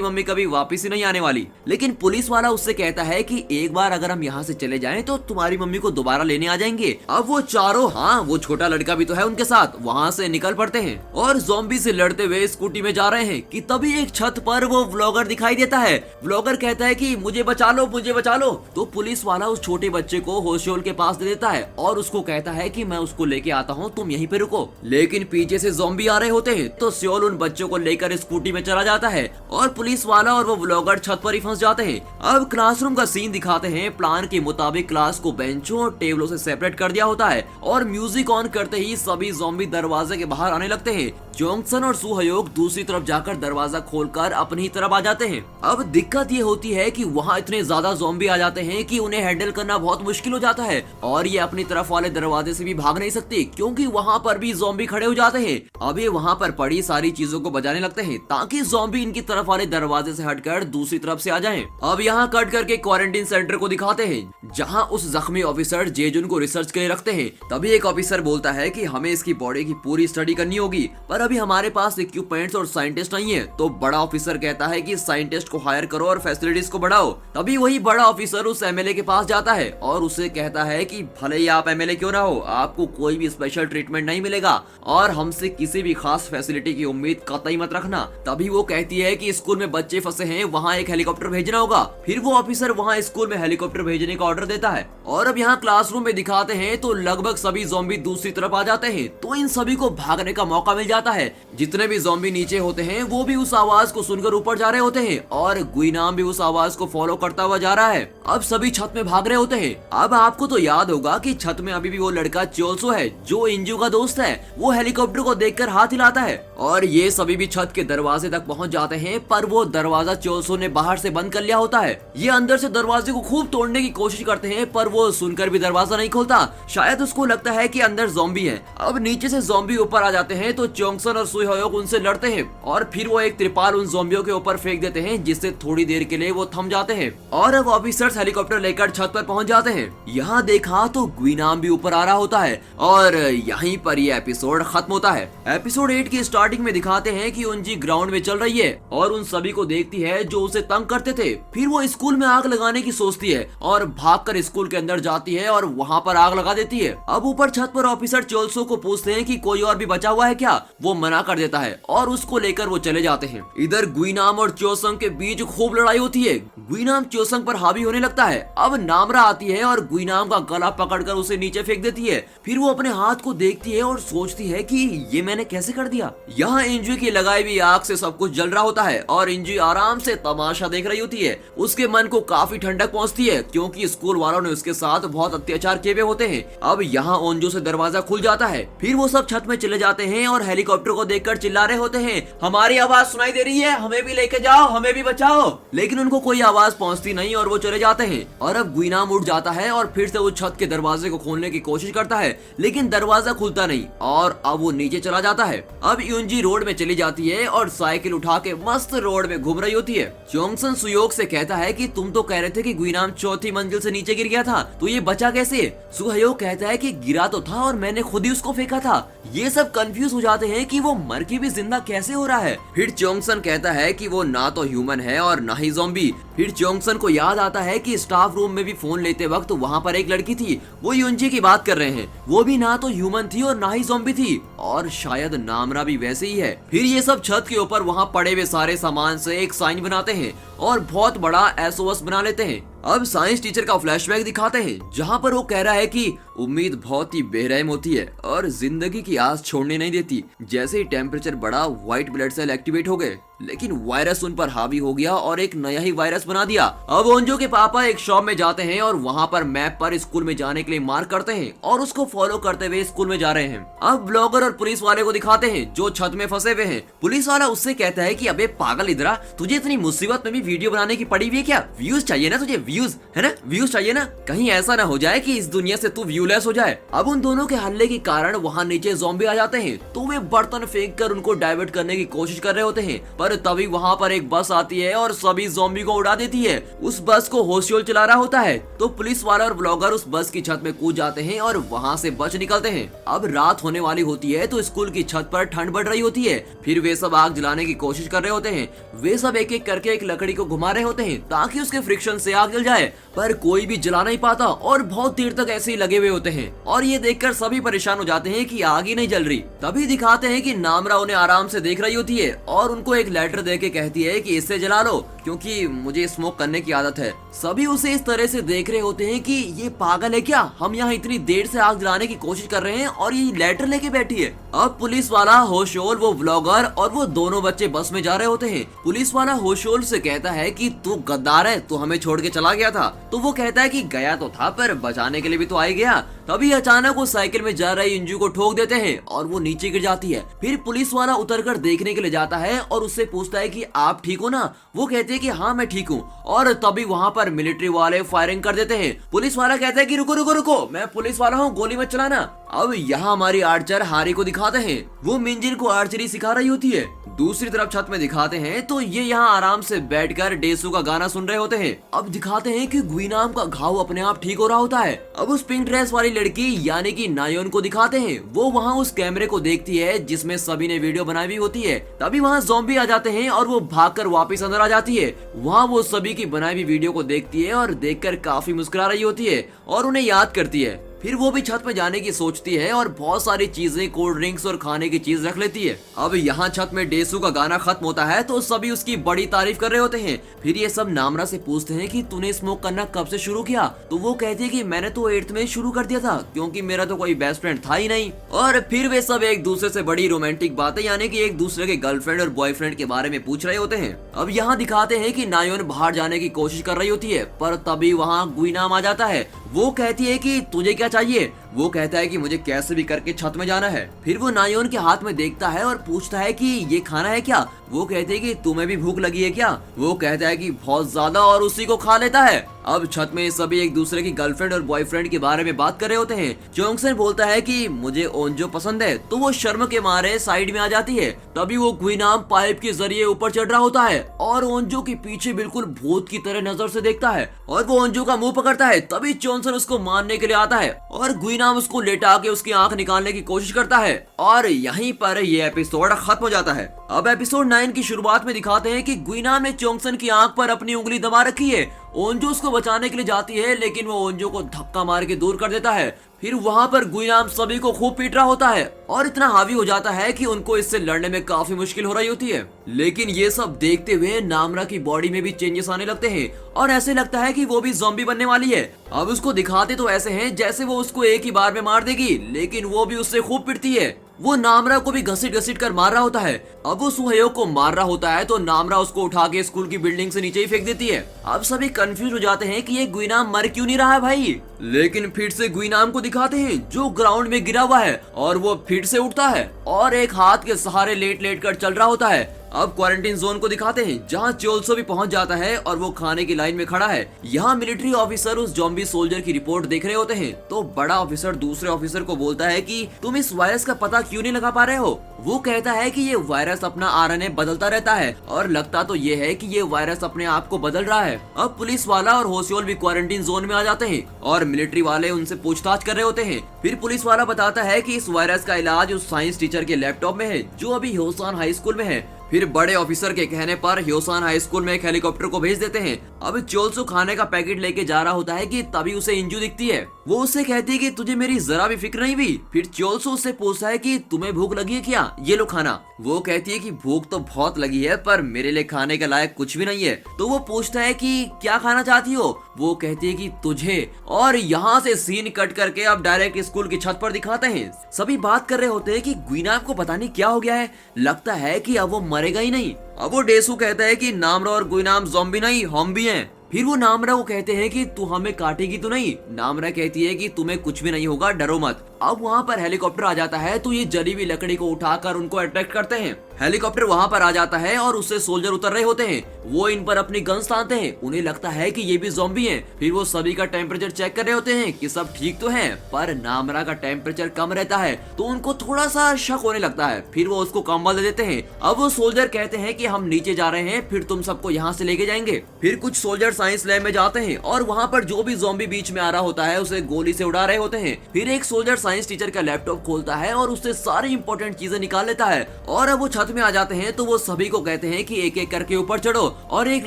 [SPEAKER 1] मम्मी कभी वापस ही नहीं आने वाली। लेकिन पुलिस वाला उससे कहता है कि एक बार अगर हम यहाँ से चले जाएं तो तुम्हारी मम्मी को दोबारा लेने आ जाएंगे। अब वो चारों, हाँ वो छोटा लड़का भी तो है उनके साथ, वहाँ से निकल पड़ते हैं और ज़ॉम्बी से लड़ते हुए स्कूटी में जा रहे हैं कि तभी एक छत पर वो व्लॉगर दिखाई देता है। व्लॉगर कहता है कि मुझे बचा लो, मुझे बचा लो। तो पुलिस वाला उस छोटे बच्चे को होशियोल के पास दे देता है और उसको कहता है कि मैं उसको लेके आता हूँ, तुम यहीं पे रुको। लेकिन पीछे से ज़ॉम्बी आ रहे होते हैं, तो सियोल उन बच्चों को लेकर स्कूटी में चला जाता है और पुलिस वाला और वो व्लॉगर छत पर ही फंस जाते हैं। अब क्लासरूम का सीन दिखाते हैं। प्लान के मुताबिक क्लास को बेंचों और टेबलों से सेपरेट कर दिया होता है और म्यूजिक ऑन करते ही सभी ज़ॉम्बी दरवाजे के बाहर आने लगते हैं। जोंगसन और सुहयोग दूसरी तरफ जाकर दरवाजा खोलकर अपनी ही तरफ आ जाते हैं। अब दिक्कत ये होती है कि वहाँ इतने ज्यादा ज़ॉम्बी आ जाते हैं कि उन्हें हैंडल करना बहुत मुश्किल हो जाता है और ये अपनी तरफ वाले दरवाजे से भी भाग नहीं सकते, क्योंकि वहाँ पर भी ज़ॉम्बी खड़े हो जाते हैं। अब ये वहाँ पर पड़ी सारी चीजों को बजाने लगते हैं ताकि ज़ॉम्बी इनकी तरफ वाले दरवाजे से हटकर दूसरी तरफ से आ जाएं। अब यहाँ कट करके क्वारंटीन सेंटर को दिखाते हैं, जहाँ उस जख्मी ऑफिसर जेजुन को रिसर्च के लिए रखते हैं। तभी एक ऑफिसर बोलता है कि हमें इसकी बॉडी की पूरी स्टडी करनी होगी, पर अभी हमारे पास इक्विपमेंट्स और साइंटिस्ट नहीं है। तो बड़ा ऑफिसर कहता है कि साइंटिस्ट को हायर करो और फैसिलिटीज को बढ़ाओ। तभी वही बड़ा ऑफिसर उस एमएलए के पास जाता है और उसे कहता है कि भले ही आप एमएलए क्यों ना हो, आपको कोई भी स्पेशल ट्रीटमेंट नहीं मिलेगा और हमसे किसी भी खास फैसिलिटी की उम्मीद कतई मत रखना। तभी वो कहती है कि स्कूल में बच्चे फंसे हैं, वहाँ एक हेलीकॉप्टर भेजना होगा। फिर वो ऑफिसर वहाँ स्कूल में हेलीकॉप्टर भेजने का ऑर्डर देता है। और अब यहाँ क्लासरूम में दिखाते हैं तो लगभग सभी ज़ॉम्बी दूसरी तरफ आ जाते हैं, तो इन सभी को भागने का मौका मिल जाता है। जितने भी ज़ॉम्बी नीचे होते हैं वो भी उस आवाज को सुनकर ऊपर जा रहे होते हैं और गुइनाम भी उस आवाज को फॉलो करता हुआ जा रहा है। अब सभी छत में भाग रहे होते हैं। अब आपको तो याद होगा कि छत में अभी भी वो लड़का चोल्सो है जो इंजू का दोस्त है। वो हेलीकॉप्टर को देखकर हाथ हिलाता है और ये सभी भी छत के दरवाजे तक पहुंच जाते हैं, पर वो दरवाजा चोल्सो ने बाहर से बंद कर लिया होता है। ये अंदर से दरवाजे को खूब तोड़ने की कोशिश करते हैं, पर वो सुनकर भी दरवाजा नहीं खोलता। शायद उसको लगता है कि अंदर ज़ॉम्बी है। अब नीचे से ज़ॉम्बी ऊपर आ जाते हैं तो चोंगसन और सुहयोग उनसे लड़ते हैं और फिर वो एक त्रिपाल उन ज़ॉम्बियों के ऊपर फेंक देते हैं, जिससे थोड़ी देर के लिए वो थम जाते हैं और अब ऑफिसर्स हेलीकॉप्टर लेकर छत पर पहुंच जाते हैं। यहाँ देखा तो गुइनाम भी ऊपर आ रहा होता है और यहीं पर ये एपिसोड खत्म होता है। एपिसोड 8 की स्टार्टिंग में दिखाते हैं कि उनजी ग्राउंड में चल रही है और उन सभी को देखती है जो उसे तंग करते थे। फिर वो स्कूल में आग लगाने की सोचती है और भागकर स्कूल के अंदर जाती है और वहाँ पर आग लगा देती है। अब ऊपर छत पर ऑफिसर चोल्सो को पूछते हैं कि कोई और भी बचा हुआ है क्या? वो मना कर देता है और उसको लेकर वो चले जाते हैं। इधर गुइनाम और चोसंग के बीच खूब लड़ाई होती है। गुइनाम चोसंग पर हावी होने लगता है। अब नामरा आती है और गुइनाम का गला पकड़कर उसे नीचे फेंक देती है। फिर वो अपने हाथ को देखती है और सोचती है कि ये मैंने कैसे कर दिया। यहाँ इंजू की लगाई हुई आग से सब कुछ जल रहा होता है और इंजू आराम से तमाशा देख रही होती है। उसके मन को काफी ठंडक पहुँचती है क्योंकि स्कूल वालों ने उसके साथ बहुत अत्याचार किए हुए होते हैं। अब यहाँ ओंजो से दरवाजा खुल जाता है, फिर वो सब छत में चले जाते हैं और हेलीकॉप्टर को देखकर चिल्ला रहे होते हैं, हमारी आवाज सुनाई दे रही है, हमें भी लेके जाओ, हमें भी बचाओ। लेकिन उनको कोई आवाज पहुंचती नहीं और वो चले जाते हैं। और अब गुइनाम उठ जाता है और फिर से वो छत के दरवाजे को खोलने की कोशिश करता है, लेकिन दरवाजा खुलता नहीं और अब वो नीचे चला जाता है। अब यूंजी रोड में चली जाती है और साइकिल उठा के मस्त रोड में घूम रही होती है। चोंगसन सुयोग से कहता है कि तुम तो कह रहे थे कि गुइनाम चौथी मंजिल से नीचे गिर गया था, तो ये बचा कैसे? सुहयोग कहता है कि गिरा तो था और मैंने खुद ही उसको फेंका था। ये सब कंफ्यूज हो जाते हैं कि वो मर के भी जिंदा कैसे हो रहा है। फिर चोंगसन कहता है कि वो ना तो ह्यूमन है और ना ही ज़ॉम्बी। फिर चोंगसन को याद आता है कि स्टाफ रूम में भी फोन लेते वक्त वहाँ पर एक लड़की थी, वो यूंजी की बात कर रहे हैं, वो भी ना तो ह्यूमन थी और ना ही ज़ॉम्बी थी और शायद नामरा भी वैसे ही है। फिर ये सब छत के ऊपर वहाँ पड़े हुए सारे सामान से एक साइन बनाते हैं और बहुत बड़ा SOS बना लेते हैं। अब साइंस टीचर का फ्लैशबैक दिखाते हैं जहाँ पर वो कह रहा है कि उम्मीद बहुत ही बेरहम होती है और जिंदगी की आस छोड़ने नहीं देती। जैसे ही टेम्परेचर बढ़ा, व्हाइट ब्लड सेल एक्टिवेट हो गए, लेकिन वायरस उन पर हावी हो गया और एक नया ही वायरस बना दिया। अब ओंजो के पापा एक शॉप में जाते हैं और वहाँ पर मैप पर स्कूल में जाने के लिए मार्क करते हैं और उसको फॉलो करते हुए स्कूल में जा रहे हैं। अब ब्लॉगर और पुलिस वाले को दिखाते हैं जो छत में फंसे हुए हैं। पुलिस वाला उससे कहता है कि अबे पागल इधरा, तुझे इतनी मुसीबत में भी वीडियो बनाने की पड़ी हुई है क्या? व्यूज चाहिए ना तुझे, व्यूज है ना, व्यूज चाहिए ना, कहीं ऐसा ना हो जाए कि इस दुनिया से तू व्यूलेस हो जाए। अब उन दोनों के हल्ले के कारण वहाँ नीचे ज़ॉम्बी आ जाते हैं, तो वे बर्तन फेंक कर उनको डाइवर्ट करने की कोशिश कर रहे होते हैं, पर तभी वहाँ पर एक बस आती है और सभी ज़ॉम्बी को उड़ा देती है। उस बस को होशियोल चला रहा होता है, तो पुलिस वाला और ब्लॉगर उस बस की छत में कूद जाते हैं और वहाँ से बच निकलते हैं। अब रात होने वाली होती है तो स्कूल की छत पर ठंड बढ़ रही होती है। फिर वे सब आग जलाने की कोशिश कर रहे होते हैं। वे सब एक एक करके एक लकड़ी को घुमा रहे होते हैं ताकि उसके फ्रिक्शन से आग जल जाए, पर कोई भी जला नहीं पाता और बहुत देर तक ऐसे ही लगे हुए होते हैं। और ये देखकर सभी परेशान हो जाते हैं कि आग ही नहीं जल रही। तभी दिखाते हैं कि नामरा उन्हें आराम से देख रही होती है और उनको एक लेटर देके कहती है कि इससे जला लो क्योंकि मुझे स्मोक करने की आदत है। सभी उसे इस तरह से देख रहे होते हैं कि ये पागल है क्या, हम यहाँ इतनी देर से आग जलाने की कोशिश कर रहे हैं और ये लेटर लेके बैठी है। अब पुलिस वाला होशोल, वो ब्लॉगर और वो दोनों बच्चे बस में जा रहे होते हैं। पुलिस वाला होशोल से कहता है कि तू गद्दार है, तू हमें छोड़ के चला गया था। तो वो कहता है कि गया तो था पर बचाने के लिए भी तो आ गया। तभी अचानक वो साइकिल में जा रही इंजू को ठोक देते हैं और वो नीचे गिर जाती है। फिर पुलिस वाला उतरकर देखने के लिए जाता है और उससे पूछता है कि आप ठीक हो ना? वो कहती है कि हाँ मैं ठीक हूँ। और तभी वहाँ पर मिलिट्री वाले फायरिंग कर देते हैं। पुलिस वाला कहता है कि रुको रुको रुको, मैं पुलिस वाला हूँ, गोली मत चलाना। अब यहाँ हमारी आर्चर हारी को दिखाते हैं, वो मिंजिन को आर्चरी सिखा रही होती है। दूसरी तरफ छत में दिखाते हैं तो ये यहाँ आराम से बैठकर डेसू का गाना सुन रहे होते हैं। अब दिखाते हैं कि गुइनाम का घाव अपने आप ठीक हो रहा होता है। अब उस पिंक ड्रेस वाली लड़की यानी कि नायोन को दिखाते हैं, वो वहाँ उस कैमरे को देखती है जिसमें सभी ने वीडियो बनाई हुई होती है। तभी वहाँ ज़ॉम्बी आ जाते हैं और वो भागकर वापस अंदर आ जाती है। वहाँ वो सभी की बनाई हुई वीडियो को देखती है और देखकर काफी मुस्कुरा रही होती है और उन्हें याद करती है। फिर वो भी छत पे जाने की सोचती है और बहुत सारी चीजें, कोल्ड ड्रिंक्स और खाने की चीज रख लेती है। अब यहाँ छत में डेसू का गाना खत्म होता है तो सभी उसकी बड़ी तारीफ कर रहे होते हैं। फिर ये सब नामरा से पूछते हैं कि तूने स्मोक करना कब से शुरू किया? तो वो कहती है कि मैंने तो 8th में शुरू कर दिया था क्योंकि मेरा तो कोई बेस्ट फ्रेंड था ही नहीं। और फिर वे सब एक दूसरे से बड़ी रोमांटिक बातें यानी कि एक दूसरे के गर्लफ्रेंड और बॉयफ्रेंड के बारे में पूछ रहे होते हैं। अब यहाँ दिखाते हैं कि नायोन बाहर जाने की कोशिश कर रही होती है, पर तभी वहाँ गुइनाम आ जाता है। वो कहती है कि तुझे क्या चाहिए? वो कहता है कि मुझे कैसे भी करके छत में जाना है। फिर वो नायोन के हाथ में देखता है और पूछता है कि ये खाना है क्या? वो कहते हैं कि तुम्हें भी भूख लगी है क्या? वो कहता है कि बहुत ज्यादा, और उसी को खा लेता है। अब छत में सभी एक दूसरे की गर्लफ्रेंड और बॉयफ्रेंड के बारे में बात कर रहे होते हैं। चोंगसन बोलता है कि मुझे ओंजो पसंद है, तो वो शर्म के मारे साइड में आ जाती है। तभी वो गुइनाम पाइप के जरिए ऊपर चढ़ रहा होता है और ओंजो के पीछे बिल्कुल भूत की तरह नजर से देखता है और वो ओंजो का मुंह पकड़ता है। तभी चोंगसन उसको मारने के लिए आता है और गुइनाम उसको लेटा के उसकी आंख निकालने की कोशिश करता है और यहीं पर ये एपिसोड खत्म हो जाता है। अब एपिसोड 9 की शुरुआत में दिखाते हैं कि गुइनाम ने चोंगसन की आंख पर अपनी उंगली दबा रखी है। ओंजो उसको बचाने के लिए जाती है लेकिन वो ओंजो को धक्का मार के दूर कर देता है। फिर वहाँ पर गुइनाम सभी को खूब पीट रहा होता है और इतना हावी हो जाता है कि उनको इससे लड़ने में काफी मुश्किल हो रही होती है। लेकिन ये सब देखते हुए नामरा की बॉडी में भी चेंजेस आने लगते हैं और ऐसे लगता है कि वो भी ज़ॉम्बी बनने वाली है। अब उसको दिखाते तो ऐसे हैं जैसे वो उसको एक ही बार में मार देगी, लेकिन वो भी उससे खूब पिटती है। वो नामरा को भी घसीट घसीट कर मार रहा होता है। अब वो सुहयोग को मार रहा होता है तो नामरा उसको उठा के स्कूल की बिल्डिंग से नीचे ही फेंक देती है। अब सभी कंफ्यूज हो जाते हैं कि ये गुइनाम मर क्यों नहीं रहा है भाई। लेकिन फिर से गुइनाम को दिखाते हैं जो ग्राउंड में गिरा हुआ है और वो फिर से उठता है और एक हाथ के सहारे लेट लेट कर चल रहा होता है। अब क्वारंटीन जोन को दिखाते हैं जहां चोल्सो भी पहुंच जाता है और वो खाने की लाइन में खड़ा है। यहाँ मिलिट्री ऑफिसर उस ज़ॉम्बी सोल्जर की रिपोर्ट देख रहे होते हैं तो बड़ा ऑफिसर दूसरे ऑफिसर को बोलता है कि तुम इस वायरस का पता क्यों नहीं लगा पा रहे हो। वो कहता है कि ये वायरस अपना आरएनए बदलता रहता है और लगता तो ये है कि ये वायरस अपने आप को बदल रहा है। अब पुलिस वाला और होशियोल भी क्वारंटीन जोन में आ जाते हैं और मिलिट्री वाले उनसे पूछताछ कर रहे होते हैं। फिर पुलिस वाला बताता है कि इस वायरस का इलाज उस साइंस टीचर के लैपटॉप में है जो अभी ह्योसान हाई स्कूल में है। फिर बड़े ऑफिसर के कहने पर ह्योसान हाई स्कूल में एक हेलीकॉप्टर को भेज देते हैं। अब चोल्सो खाने का पैकेट लेके जा रहा होता है कि तभी उसे इंजू दिखती है। वो उससे कहती है कि तुझे मेरी जरा भी फिक्र नहीं हुई। फिर चोल्सो उससे पूछता है कि तुम्हें भूख लगी है क्या, ये लो खाना। वो कहती है कि भूख तो बहुत लगी है पर मेरे लिए खाने के लायक कुछ भी नहीं है। तो वो पूछता है कि क्या खाना चाहती हो। वो कहती है कि तुझे। और यहाँ से सीन कट करके अब डायरेक्ट स्कूल की छत पर दिखाते हैं। सभी बात कर रहे होते हैं कि गुइनाम को पता नहीं क्या हो गया है, लगता है कि अब वो मरेगा ही नहीं। अब वो डेसू कहता है कि नामरा और गुइनाम ज़ॉम्बी नहीं हम भी हैं। फिर वो नामरा को कहते हैं कि तू हमें काटेगी तो नहीं। नामरा कहती है कि तुम्हें कुछ भी नहीं होगा, डरो मत। अब वहाँ पर हेलीकॉप्टर आ जाता है तो ये जली हुई लकड़ी को उठाकर उनको अट्रैक्ट करते हैं। हेलीकॉप्टर वहाँ पर आ जाता है और उससे सोल्जर उतर रहे होते हैं। वो इन पर अपनी गन्स तानते हैं, उन्हें लगता है कि ये भी ज़ॉम्बी हैं। फिर वो सभी का टेम्परेचर चेक कर रहे होते हैं कि सब ठीक तो है, पर नामरा का टेम्परेचर कम रहता है तो उनको थोड़ा सा शक होने लगता है। फिर वो उसको कंबल दे देते हैं। अब वो सोल्जर कहते हैं कि हम नीचे जा रहे हैं, फिर तुम सबको यहाँ से लेके जाएंगे। फिर कुछ सोल्जर साइंस लैब में जाते हैं और वहाँ पर जो भी ज़ॉम्बी बीच में आ रहा होता है उसे गोली से उड़ा रहे होते हैं। फिर एक सोल्जर साइंस टीचर का लैपटॉप खोलता है और उससे सारी इंपॉर्टेंट चीजें निकाल लेता है। और अब वो छत में आ जाते हैं तो वो सभी को कहते हैं कि एक एक करके ऊपर चढ़ो। और एक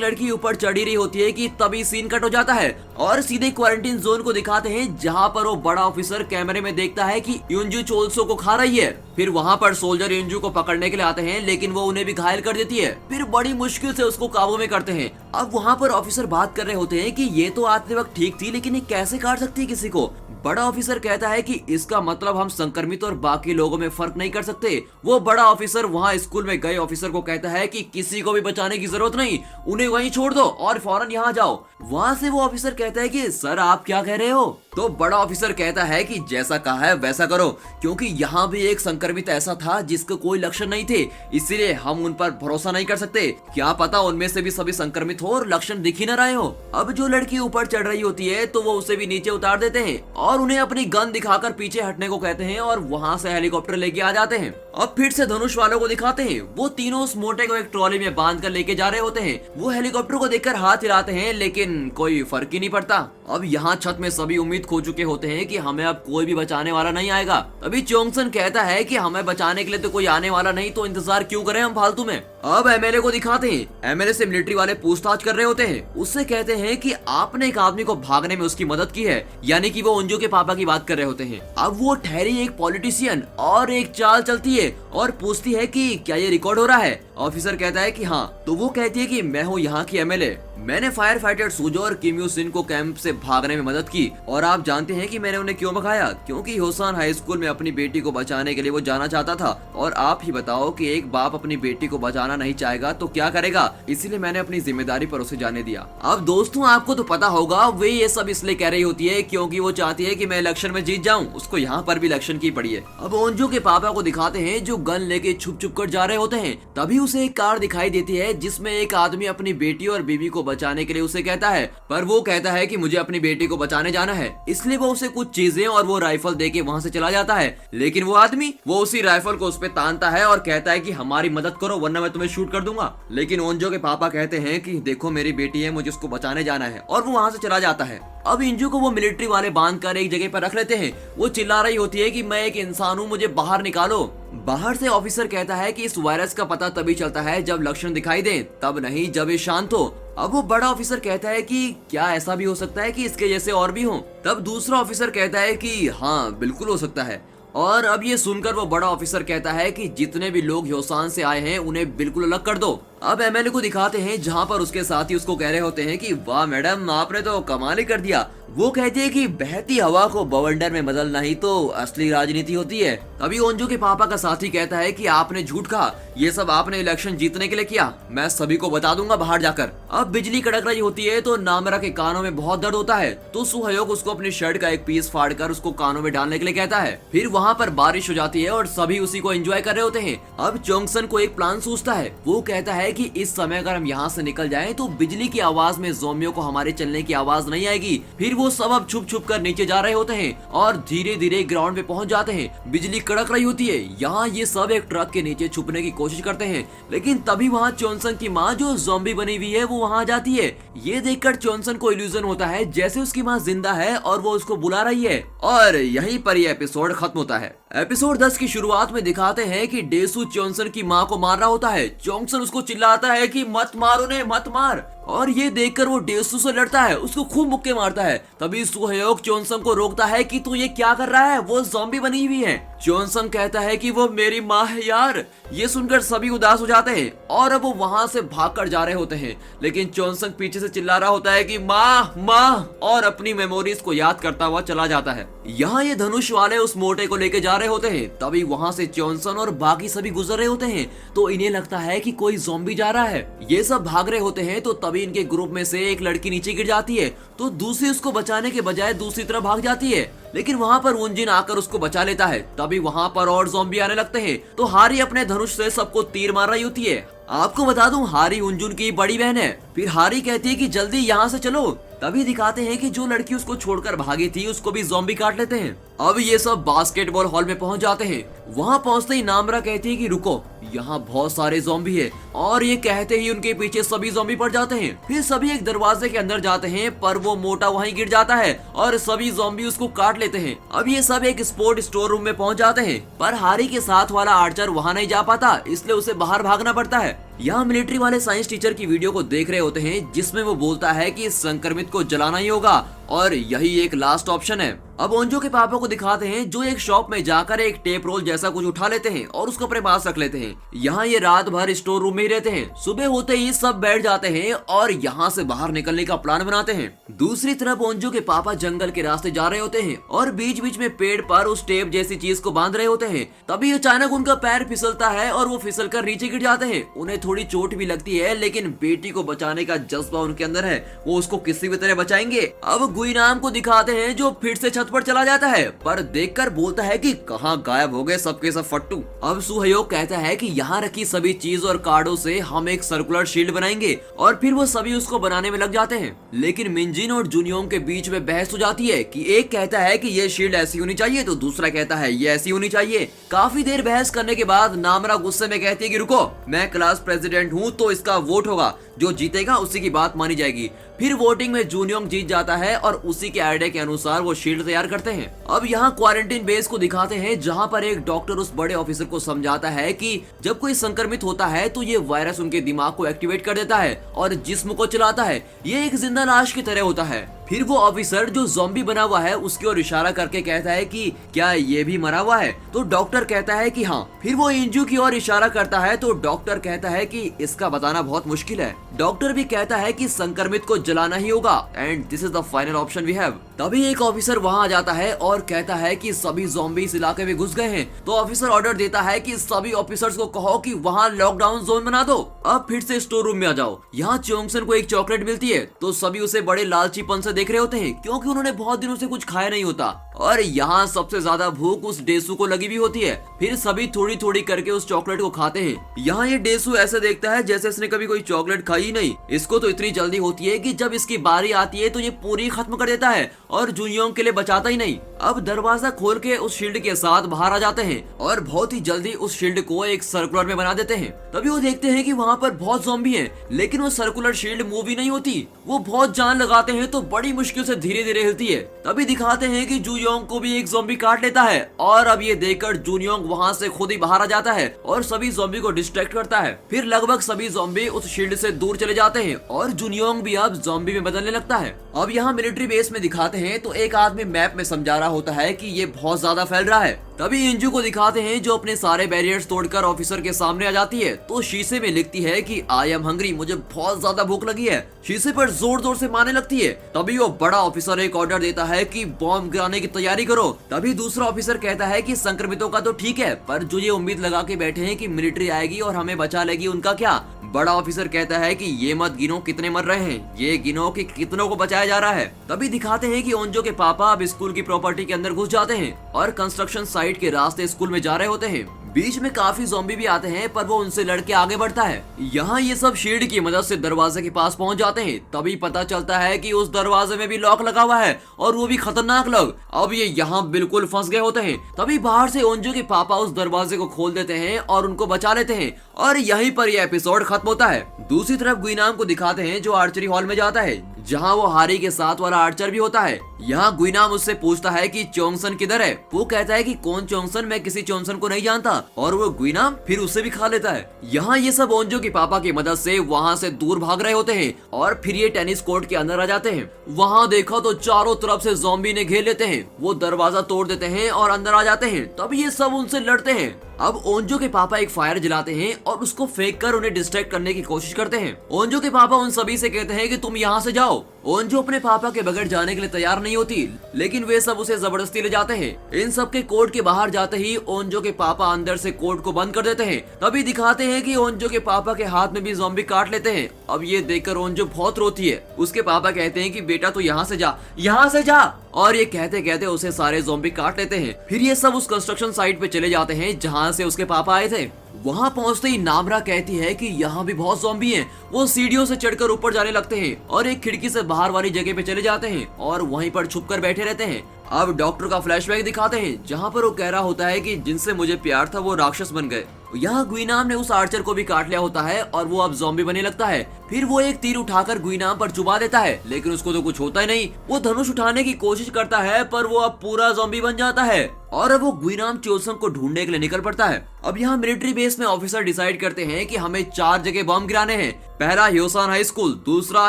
[SPEAKER 1] लड़की ऊपर चढ़ी रही होती है कि तभी सीन कट हो जाता है और सीधे क्वारंटीन जोन को दिखाते हैं जहाँ पर वो बड़ा ऑफिसर कैमरे में देखता है कि युंजू चोल्सो को खा रही है। फिर वहाँ पर सोल्जर युंजू को पकड़ने के लिए आते हैं लेकिन वो उन्हें भी घायल कर देती है। फिर बड़ी मुश्किल से उसको काबू में करते हैं। अब वहाँ पर ऑफिसर बात कर रहे होते हैं कि ये तो आते वक्त ठीक थी लेकिन ये कैसे काट सकती है किसी को। बड़ा ऑफिसर कहता है कि इसका मतलब हम संक्रमित और बाकी लोगों में फर्क नहीं कर सकते। वो बड़ा ऑफिसर वहाँ स्कूल में गए ऑफिसर को कहता है कि किसी को भी बचाने की जरूरत नहीं, उन्हें वहीं छोड़ दो और फौरन यहाँ जाओ। वहाँ से वो ऑफिसर कहता है कि सर आप क्या कह रहे हो। तो बड़ा ऑफिसर कहता है कि जैसा कहा है वैसा करो, क्योंकि यहाँ भी एक संक्रमित ऐसा था जिसके कोई लक्षण नहीं थे, इसीलिए हम उन पर भरोसा नहीं कर सकते। क्या पता उनमें से भी सभी संक्रमित हो और लक्षण दिख ही न रहे हो। अब जो लड़की ऊपर चढ़ रही होती है तो वो उसे भी नीचे उतार देते हैं और उन्हें अपनी गन दिखाकर पीछे हटने को कहते हैं और वहाँ से हेलीकॉप्टर लेके आ जाते हैं। अब फिर से धनुष वालों को दिखाते हैं। वो तीनों उस मोटे को एक ट्रॉली में बांध कर लेके जा रहे होते हैं। वो हेलीकॉप्टर को देखकर हाथ हिलाते हैं लेकिन कोई फर्क ही नहीं पड़ता। अब यहाँ छत में सभी उम्मीद खो चुके होते हैं कि हमें अब कोई भी बचाने वाला नहीं आएगा। तभी चोंगसन कहता है कि हमें बचाने के लिए तो कोई आने वाला नहीं, तो इंतजार क्यों करें हम फालतू में। अब एमएलए को दिखाते हैं। एमएलए से मिलिट्री वाले पूछताछ कर रहे होते हैं। उससे कहते हैं कि आपने एक आदमी को भागने में उसकी मदद की है, यानी कि वो उंजू के पापा की बात कर रहे होते हैं। अब वो ठहरी एक पॉलिटिशियन और एक चाल चलती है और पूछती है कि क्या ये रिकॉर्ड हो रहा है। ऑफिसर कहता है कि हाँ। तो वो कहती है कि मैं हूँ यहाँ की एमएलए, मैंने फायर फाइटर सुजो और किम यू सिन को कैंप से भागने में मदद की। और आप जानते हैं कि मैंने उन्हें क्यों भगाया, क्योंकि ह्योसान हाई स्कूल में अपनी बेटी को बचाने के लिए वो जाना चाहता था। और आप ही बताओ कि एक बाप अपनी बेटी को बचाना नहीं चाहेगा तो क्या करेगा, इसीलिए मैंने अपनी जिम्मेदारी पर उसे जाने दिया। अब दोस्तों आपको तो पता होगा वे ये सब इसलिए कह रही होती है क्योंकि वो चाहती है कि मैं इलेक्शन में जीत जाऊं। उसको यहाँ पर भी इलेक्शन की पड़ी है। अब ओंजू के पापा को दिखाते हैं जो गन लेके छुप छुप कर जा रहे होते हैं। तभी उसे एक कार दिखाई देती है जिसमें एक आदमी अपनी बेटी और बीवी को बचाने के लिए उसे कहता है, पर वो कहता है कि मुझे अपनी बेटी को बचाने जाना है, इसलिए वो उसे कुछ चीजें और वो राइफल देके वहाँ से चला जाता है। लेकिन वो आदमी वो उसी राइफल को उस पे तानता है और कहता है कि हमारी मदद करो वरना मैं तुम्हें शूट कर दूंगा। लेकिन ओंजो के पापा कहते हैं कि देखो मेरी बेटी है, मुझे उसको बचाने जाना है, और वो वहाँ से चला जाता है। अब इंजू को वो मिलिट्री वाले बांध कर एक जगह पर रख लेते हैं। वो चिल्ला रही होती है कि मैं एक इंसान हूँ, मुझे बाहर निकालो। बाहर से ऑफिसर कहता है कि इस वायरस का पता तभी चलता है जब लक्षण दिखाई दें, तब नहीं जब ये शांत हो। अब वो बड़ा ऑफिसर कहता है कि क्या ऐसा भी हो सकता है कि इसके जैसे और भी हों। तब दूसरा ऑफिसर कहता है कि हाँ बिल्कुल हो सकता है। और अब ये सुनकर वो बड़ा ऑफिसर कहता है कि जितने भी लोग ह्योसान से आए हैं उन्हें बिल्कुल अलग कर दो। अब एमएलए को दिखाते हैं जहाँ पर उसके साथी उसको कह रहे होते हैं कि वाह मैडम आपने तो कमाल ही कर दिया, वो कहती है कि बहती हवा को बवंडर में बदलना ही तो असली राजनीति होती है। तभी ओंजो के पापा का साथी कहता है कि आपने झूठ कहा, ये सब आपने इलेक्शन जीतने के लिए किया, मैं सभी को बता दूंगा बाहर जाकर। अब बिजली कड़क रही होती है तो नामरा के कानों में बहुत दर्द होता है, तो सुहयोग उसको अपनी शर्ट का एक पीस फाड़कर उसको कानों में डालने के लिए कहता है। फिर वहाँ पर बारिश हो जाती है और सभी उसी को एंजॉय कर रहे होते हैं। अब चोंगसन को एक प्लान सूझता है। वो कहता है कि इस समय अगर हम यहाँ से निकल जाएं तो बिजली की आवाज में ज़ोंबियों को हमारे चलने की आवाज नहीं आएगी। फिर वो सब अब छुप छुप कर नीचे जा रहे होते हैं और धीरे धीरे ग्राउंड पे पहुंच जाते हैं। बिजली कड़क रही होती है। यहाँ ये सब एक ट्रक के नीचे छुपने की कोशिश करते हैं, लेकिन तभी वहाँ चोंगसन की माँ जो ज़ॉम्बी बनी हुई है वो वहाँ आ जाती है। ये देखकर चोंगसन को इल्यूजन होता है जैसे उसकी माँ जिंदा है और वो उसको बुला रही है। और यहीं पर ये एपिसोड खत्म होता है। एपिसोड 10 की शुरुआत में दिखाते हैं कि डेसू चोंगसन की माँ को मार रहा होता है। चोंगसन उसको चिल्लाता है कि मत मार उन्हें, मत मार, और ये देखकर वो डेसू से लड़ता है, उसको खूब मुक्के मारता है। तभी सुहयोग चोंगसन को रोकता है कि तू ये क्या कर रहा है, वो ज़ॉम्बी बनी हुई है। चोंगसन कहता है कि वो मेरी माँ है यार। ये सुनकर सभी उदास हो जाते हैं और अब वो वहाँ से भागकर जा रहे होते हैं, लेकिन चोंगसन पीछे से चिल्ला रहा होता है कि माँ माँ, और अपनी मेमोरीज को याद करता हुआ चला जाता है। यहाँ ये धनुष वाले उस मोटे को लेके जा रहे होते हैं। तभी वहाँ से चोंगसन और बाकी सभी गुजर रहे होते हैं, तो इन्हें लगता है कि कोई ज़ॉम्बी जा रहा है। ये सब भाग रहे होते हैं तो तभी इनके ग्रुप में से एक लड़की नीचे गिर जाती है, तो दूसरी उसको बचाने के बजाय दूसरी तरफ भाग जाती है, लेकिन वहाँ पर उंजिन आकर उसको बचा लेता है। तभी वहाँ पर और ज़ॉम्बी आने लगते हैं, तो हारी अपने धनुष से सबको तीर मार रही होती है। आपको बता दूं, हारी उंजुन की बड़ी बहन है। फिर हारी कहती है कि जल्दी यहाँ से चलो। तभी दिखाते हैं कि जो लड़की उसको छोड़कर भागी थी उसको भी ज़ॉम्बी काट लेते हैं। अब ये सब बास्केटबॉल हॉल में पहुंच जाते हैं। वहां पहुंचते ही नामरा कहती है कि रुको, यहाँ बहुत सारे ज़ॉम्बी है, और ये कहते ही उनके पीछे सभी ज़ॉम्बी पड़ जाते हैं। फिर सभी एक दरवाजे के अंदर जाते हैं, पर वो मोटा वहीं गिर जाता है और सभी ज़ॉम्बी उसको काट लेते हैं। अब ये सब एक स्पोर्ट स्टोर रूम में पहुंच जाते हैं, पर हारी के साथ वाला आर्चर वहाँ नहीं जा पाता, इसलिए उसे बाहर भागना पड़ता है। यहाँ मिलिट्री वाले साइंस टीचर की वीडियो को देख रहे होते हैं, जिसमें वो बोलता है कि इस संक्रमित को जलाना ही होगा और यही एक लास्ट ऑप्शन है। अब ओंजो के पापा को दिखाते हैं, जो एक शॉप में जाकर एक टेप रोल जैसा कुछ उठा लेते हैं और उसको अपने पास रख लेते हैं। यहाँ ये रात भर स्टोर रूम में ही रहते हैं। सुबह होते ही सब बैठ जाते हैं और यहाँ से बाहर निकलने का प्लान बनाते हैं। दूसरी तरफ ओंजो के पापा जंगल के रास्ते जा रहे होते हैं और बीच बीच में पेड़ पर उस टेप जैसी चीज को बांध रहे होते हैं। तभी अचानक उनका पैर फिसलता है और वो फिसल कर नीचे गिर जाते हैं। उन्हें थोड़ी चोट भी लगती है, लेकिन बेटी को बचाने का जज्बा उनके अंदर है, वो उसको किसी भी तरह बचाएंगे। अब गुइनाम को दिखाते हैं, जो फिर से छत पर चला जाता है, पर देखकर बोलता है कि कहाँ गायब हो गए सबके सब फट्टू। अब सुहयोग कहता है कि यहाँ रखी सभी चीज और कार्डों से हम एक सर्कुलर शील्ड बनाएंगे, और फिर वो सभी उसको बनाने में लग जाते हैं। लेकिन मिंजिन और जुनियोंग के बीच में बहस हो जाती है कि एक कहता है कि ये शील्ड ऐसी होनी चाहिए, तो दूसरा कहता है ये ऐसी होनी चाहिए। काफी देर बहस करने के बाद नामरा गुस्से में कहती है कि रुको, मैं क्लास प्रेसिडेंट हूँ, तो इसका वोट होगा, जो जीतेगा उसी की बात मानी जाएगी। फिर वोटिंग में जुनियोंग जीत जाता है और उसी के आइडिया के अनुसार वो शील्ड तैयार करते हैं। अब यहाँ क्वारंटीन बेस को दिखाते हैं, जहाँ पर एक डॉक्टर उस बड़े ऑफिसर को समझाता है कि जब कोई संक्रमित होता है तो ये वायरस उनके दिमाग को एक्टिवेट कर देता है और जिस्म को चलाता है। ये एक जिंदा लाश की तरह होता है। फिर वो ऑफिसर जो ज़ॉम्बी बना हुआ है उसकी ओर इशारा करके कहता है कि क्या ये भी मरा हुआ है, तो डॉक्टर कहता है कि हाँ। फिर वो इंजू की ओर इशारा करता है, तो डॉक्टर कहता है कि इसका बताना बहुत मुश्किल है। डॉक्टर भी कहता है कि संक्रमित को जलाना ही होगा and this is the final option we have. तभी एक ऑफिसर वहाँ आ जाता है और कहता है कि सभी ज़ॉम्बी इस इलाके में घुस गए हैं, तो ऑफिसर ऑर्डर देता है कि सभी ऑफिसर्स को कहो कि वहाँ लॉकडाउन जोन बना दो। अब फिर से स्टोर रूम में आ जाओ। यहाँ चोंगसन को एक चॉकलेट मिलती है, तो सभी उसे बड़े लालचीपन से देख रहे होते हैं, क्योंकि उन्होंने बहुत दिनों से कुछ खाया नहीं होता। और यहाँ सबसे ज्यादा भूख उस डेसू को लगी हुई होती है। फिर सभी थोड़ी थोड़ी करके उस चॉकलेट को खाते हैं। यहाँ ये डेसू ऐसे देखता है जैसे इसने कभी कोई चॉकलेट खाई ही नहीं। इसको तो इतनी जल्दी होती है कि जब इसकी बारी आती है तो ये पूरी खत्म कर देता है और जुनियोंग के लिए बचाता ही नहीं। अब दरवाजा खोल के उस शील्ड के साथ बाहर आ जाते हैं और बहुत ही जल्दी उस शील्ड को एक सर्कुलर में बना देते हैं। तभी वो देखते हैं कि वहाँ पर बहुत ज़ॉम्बी हैं, लेकिन वो सर्कुलर शील्ड मूव ही नहीं होती। वो बहुत जान लगाते हैं तो बड़ी मुश्किल से धीरे धीरे हिलती है। तभी दिखाते हैं कि जुनियोंग को भी एक ज़ॉम्बी काट लेता है, और अब ये देखकर जुनियोंग वहाँ से खुद ही बाहर आ जाता है और सभी ज़ॉम्बी को डिस्ट्रैक्ट करता है। फिर लगभग सभी ज़ॉम्बी उस शील्ड से दूर चले जाते हैं और जुनियोंग भी अब ज़ॉम्बी में बदलने लगता है। अब यहाँ मिलिट्री बेस में दिखाते हैं, तो एक आदमी मैप में समझा रहा होता है कि ये बहुत ज्यादा फैल रहा है तभी इंजू को दिखाते हैं जो अपने सारे बैरियर्स तोड़कर ऑफिसर के सामने आ जाती है। तो शीशे में लिखती है कि आई एम हंग्री, मुझे बहुत ज्यादा भूख लगी है। शीशे पर जोर जोर से मारने लगती है। तभी वो बड़ा ऑफिसर एक ऑर्डर देता है कि बॉम्ब गिराने की तैयारी करो। तभी दूसरा ऑफिसर कहता है कि संक्रमितों का तो ठीक है, पर जो ये उम्मीद लगा के बैठे हैं कि मिलिट्री आएगी और हमें बचा लेगी, उनका क्या। बड़ा ऑफिसर कहता है कि ये मत गिनो कितने मर रहे हैं, ये गिनो कि कितनों को बचाया जा रहा है। तभी दिखाते हैं कि ओंजो के पापा अब स्कूल की प्रॉपर्टी के अंदर घुस जाते हैं और कंस्ट्रक्शन साइट के रास्ते स्कूल में जा रहे होते हैं। बीच में काफी ज़ॉम्बी भी आते हैं, पर वो उनसे लड़के आगे बढ़ता है। यहाँ ये सब शील्ड की मदद से दरवाजे के पास पहुँच जाते हैं। तभी पता चलता है कि उस दरवाजे में भी लॉक लगा हुआ है और वो भी खतरनाक लॉक। अब ये यहाँ बिल्कुल फंस गए होते हैं। तभी बाहर से ओंजो के पापा उस दरवाजे को खोल देते हैं और उनको बचा लेते हैं और यहीं पर यह एपिसोड खत्म होता है। दूसरी तरफ गुइनाम को दिखाते हैं जो आर्चरी हॉल में जाता है, जहाँ वो हारी के साथ वाला आर्चर भी होता है। यहाँ गुइनाम उससे पूछता है कि चोंगसन किधर है। वो कहता है कि कौन चोंगसन, मैं किसी चोंगसन को नहीं जानता, और वो गुइनाम फिर उसे भी खा लेता है। यहाँ ये सब ओंजो के पापा की मदद से वहाँ से दूर भाग रहे होते हैं और फिर ये टेनिस कोर्ट के अंदर आ जाते हैं। वहाँ देखा तो चारों तरफ से ज़ॉम्बी ने घेर लेते हैं। वो दरवाजा तोड़ देते हैं और अंदर आ जाते हैं। तब ये सब उनसे लड़ते हैं। अब ओंजो के पापा एक फायर जलाते हैं और उसको फेंक कर उन्हें डिस्ट्रैक्ट करने की कोशिश करते हैं। ओंजो के पापा उन सभी से कहते हैं कि तुम यहाँ से जाओ। ओंजो अपने पापा के बगैर जाने के लिए तैयार नहीं होती, लेकिन वे सब उसे जबरदस्ती ले जाते हैं। इन सब के कोर्ट के बाहर जाते ही ओंजो के पापा अंदर से कोर्ट को बंद कर देते हैं। तभी दिखाते हैं कि ओंजो के पापा के हाथ में भी ज़ॉम्बी काट लेते हैं। अब ये देखकर ओंजो बहुत रोती है। उसके पापा कहते हैं कि बेटा तू यहाँ से जा, यहाँ से जा, और ये कहते कहते उसे सारे ज़ॉम्बी काट लेते हैं। फिर ये सब उस कंस्ट्रक्शन साइट पे चले जाते हैं जहाँ से उसके पापा आए थे। वहाँ पहुँचते ही नामरा कहती है कि यहाँ भी बहुत ज़ॉम्बी हैं। वो सीढ़ियों से चढ़कर ऊपर जाने लगते हैं और एक खिड़की से बाहर वाली जगह पे चले जाते हैं और वहीं पर छुपकर बैठे रहते हैं। अब डॉक्टर का फ्लैशबैक दिखाते हैं जहाँ पर वो कह रहा होता है कि जिनसे मुझे प्यार था वो राक्षस बन गए। यहाँ गुइनाम ने उस आर्चर को भी काट लिया होता है और वो अब ज़ॉम्बी बनने लगता है। फिर वो एक तीर उठाकर गुइनाम पर चुबा देता है, लेकिन उसको तो कुछ होता ही नहीं। वो धनुष उठाने की कोशिश करता है, पर वो अब पूरा ज़ॉम्बी बन जाता है और अब वो गुइनाम चोलसंग को ढूंढने के लिए निकल पड़ता है। अब यहाँ मिलिट्री बेस में ऑफिसर डिसाइड करते हैं कि हमें 4 जगह बम गिराने हैं। पहला ह्योसान हाई स्कूल, दूसरा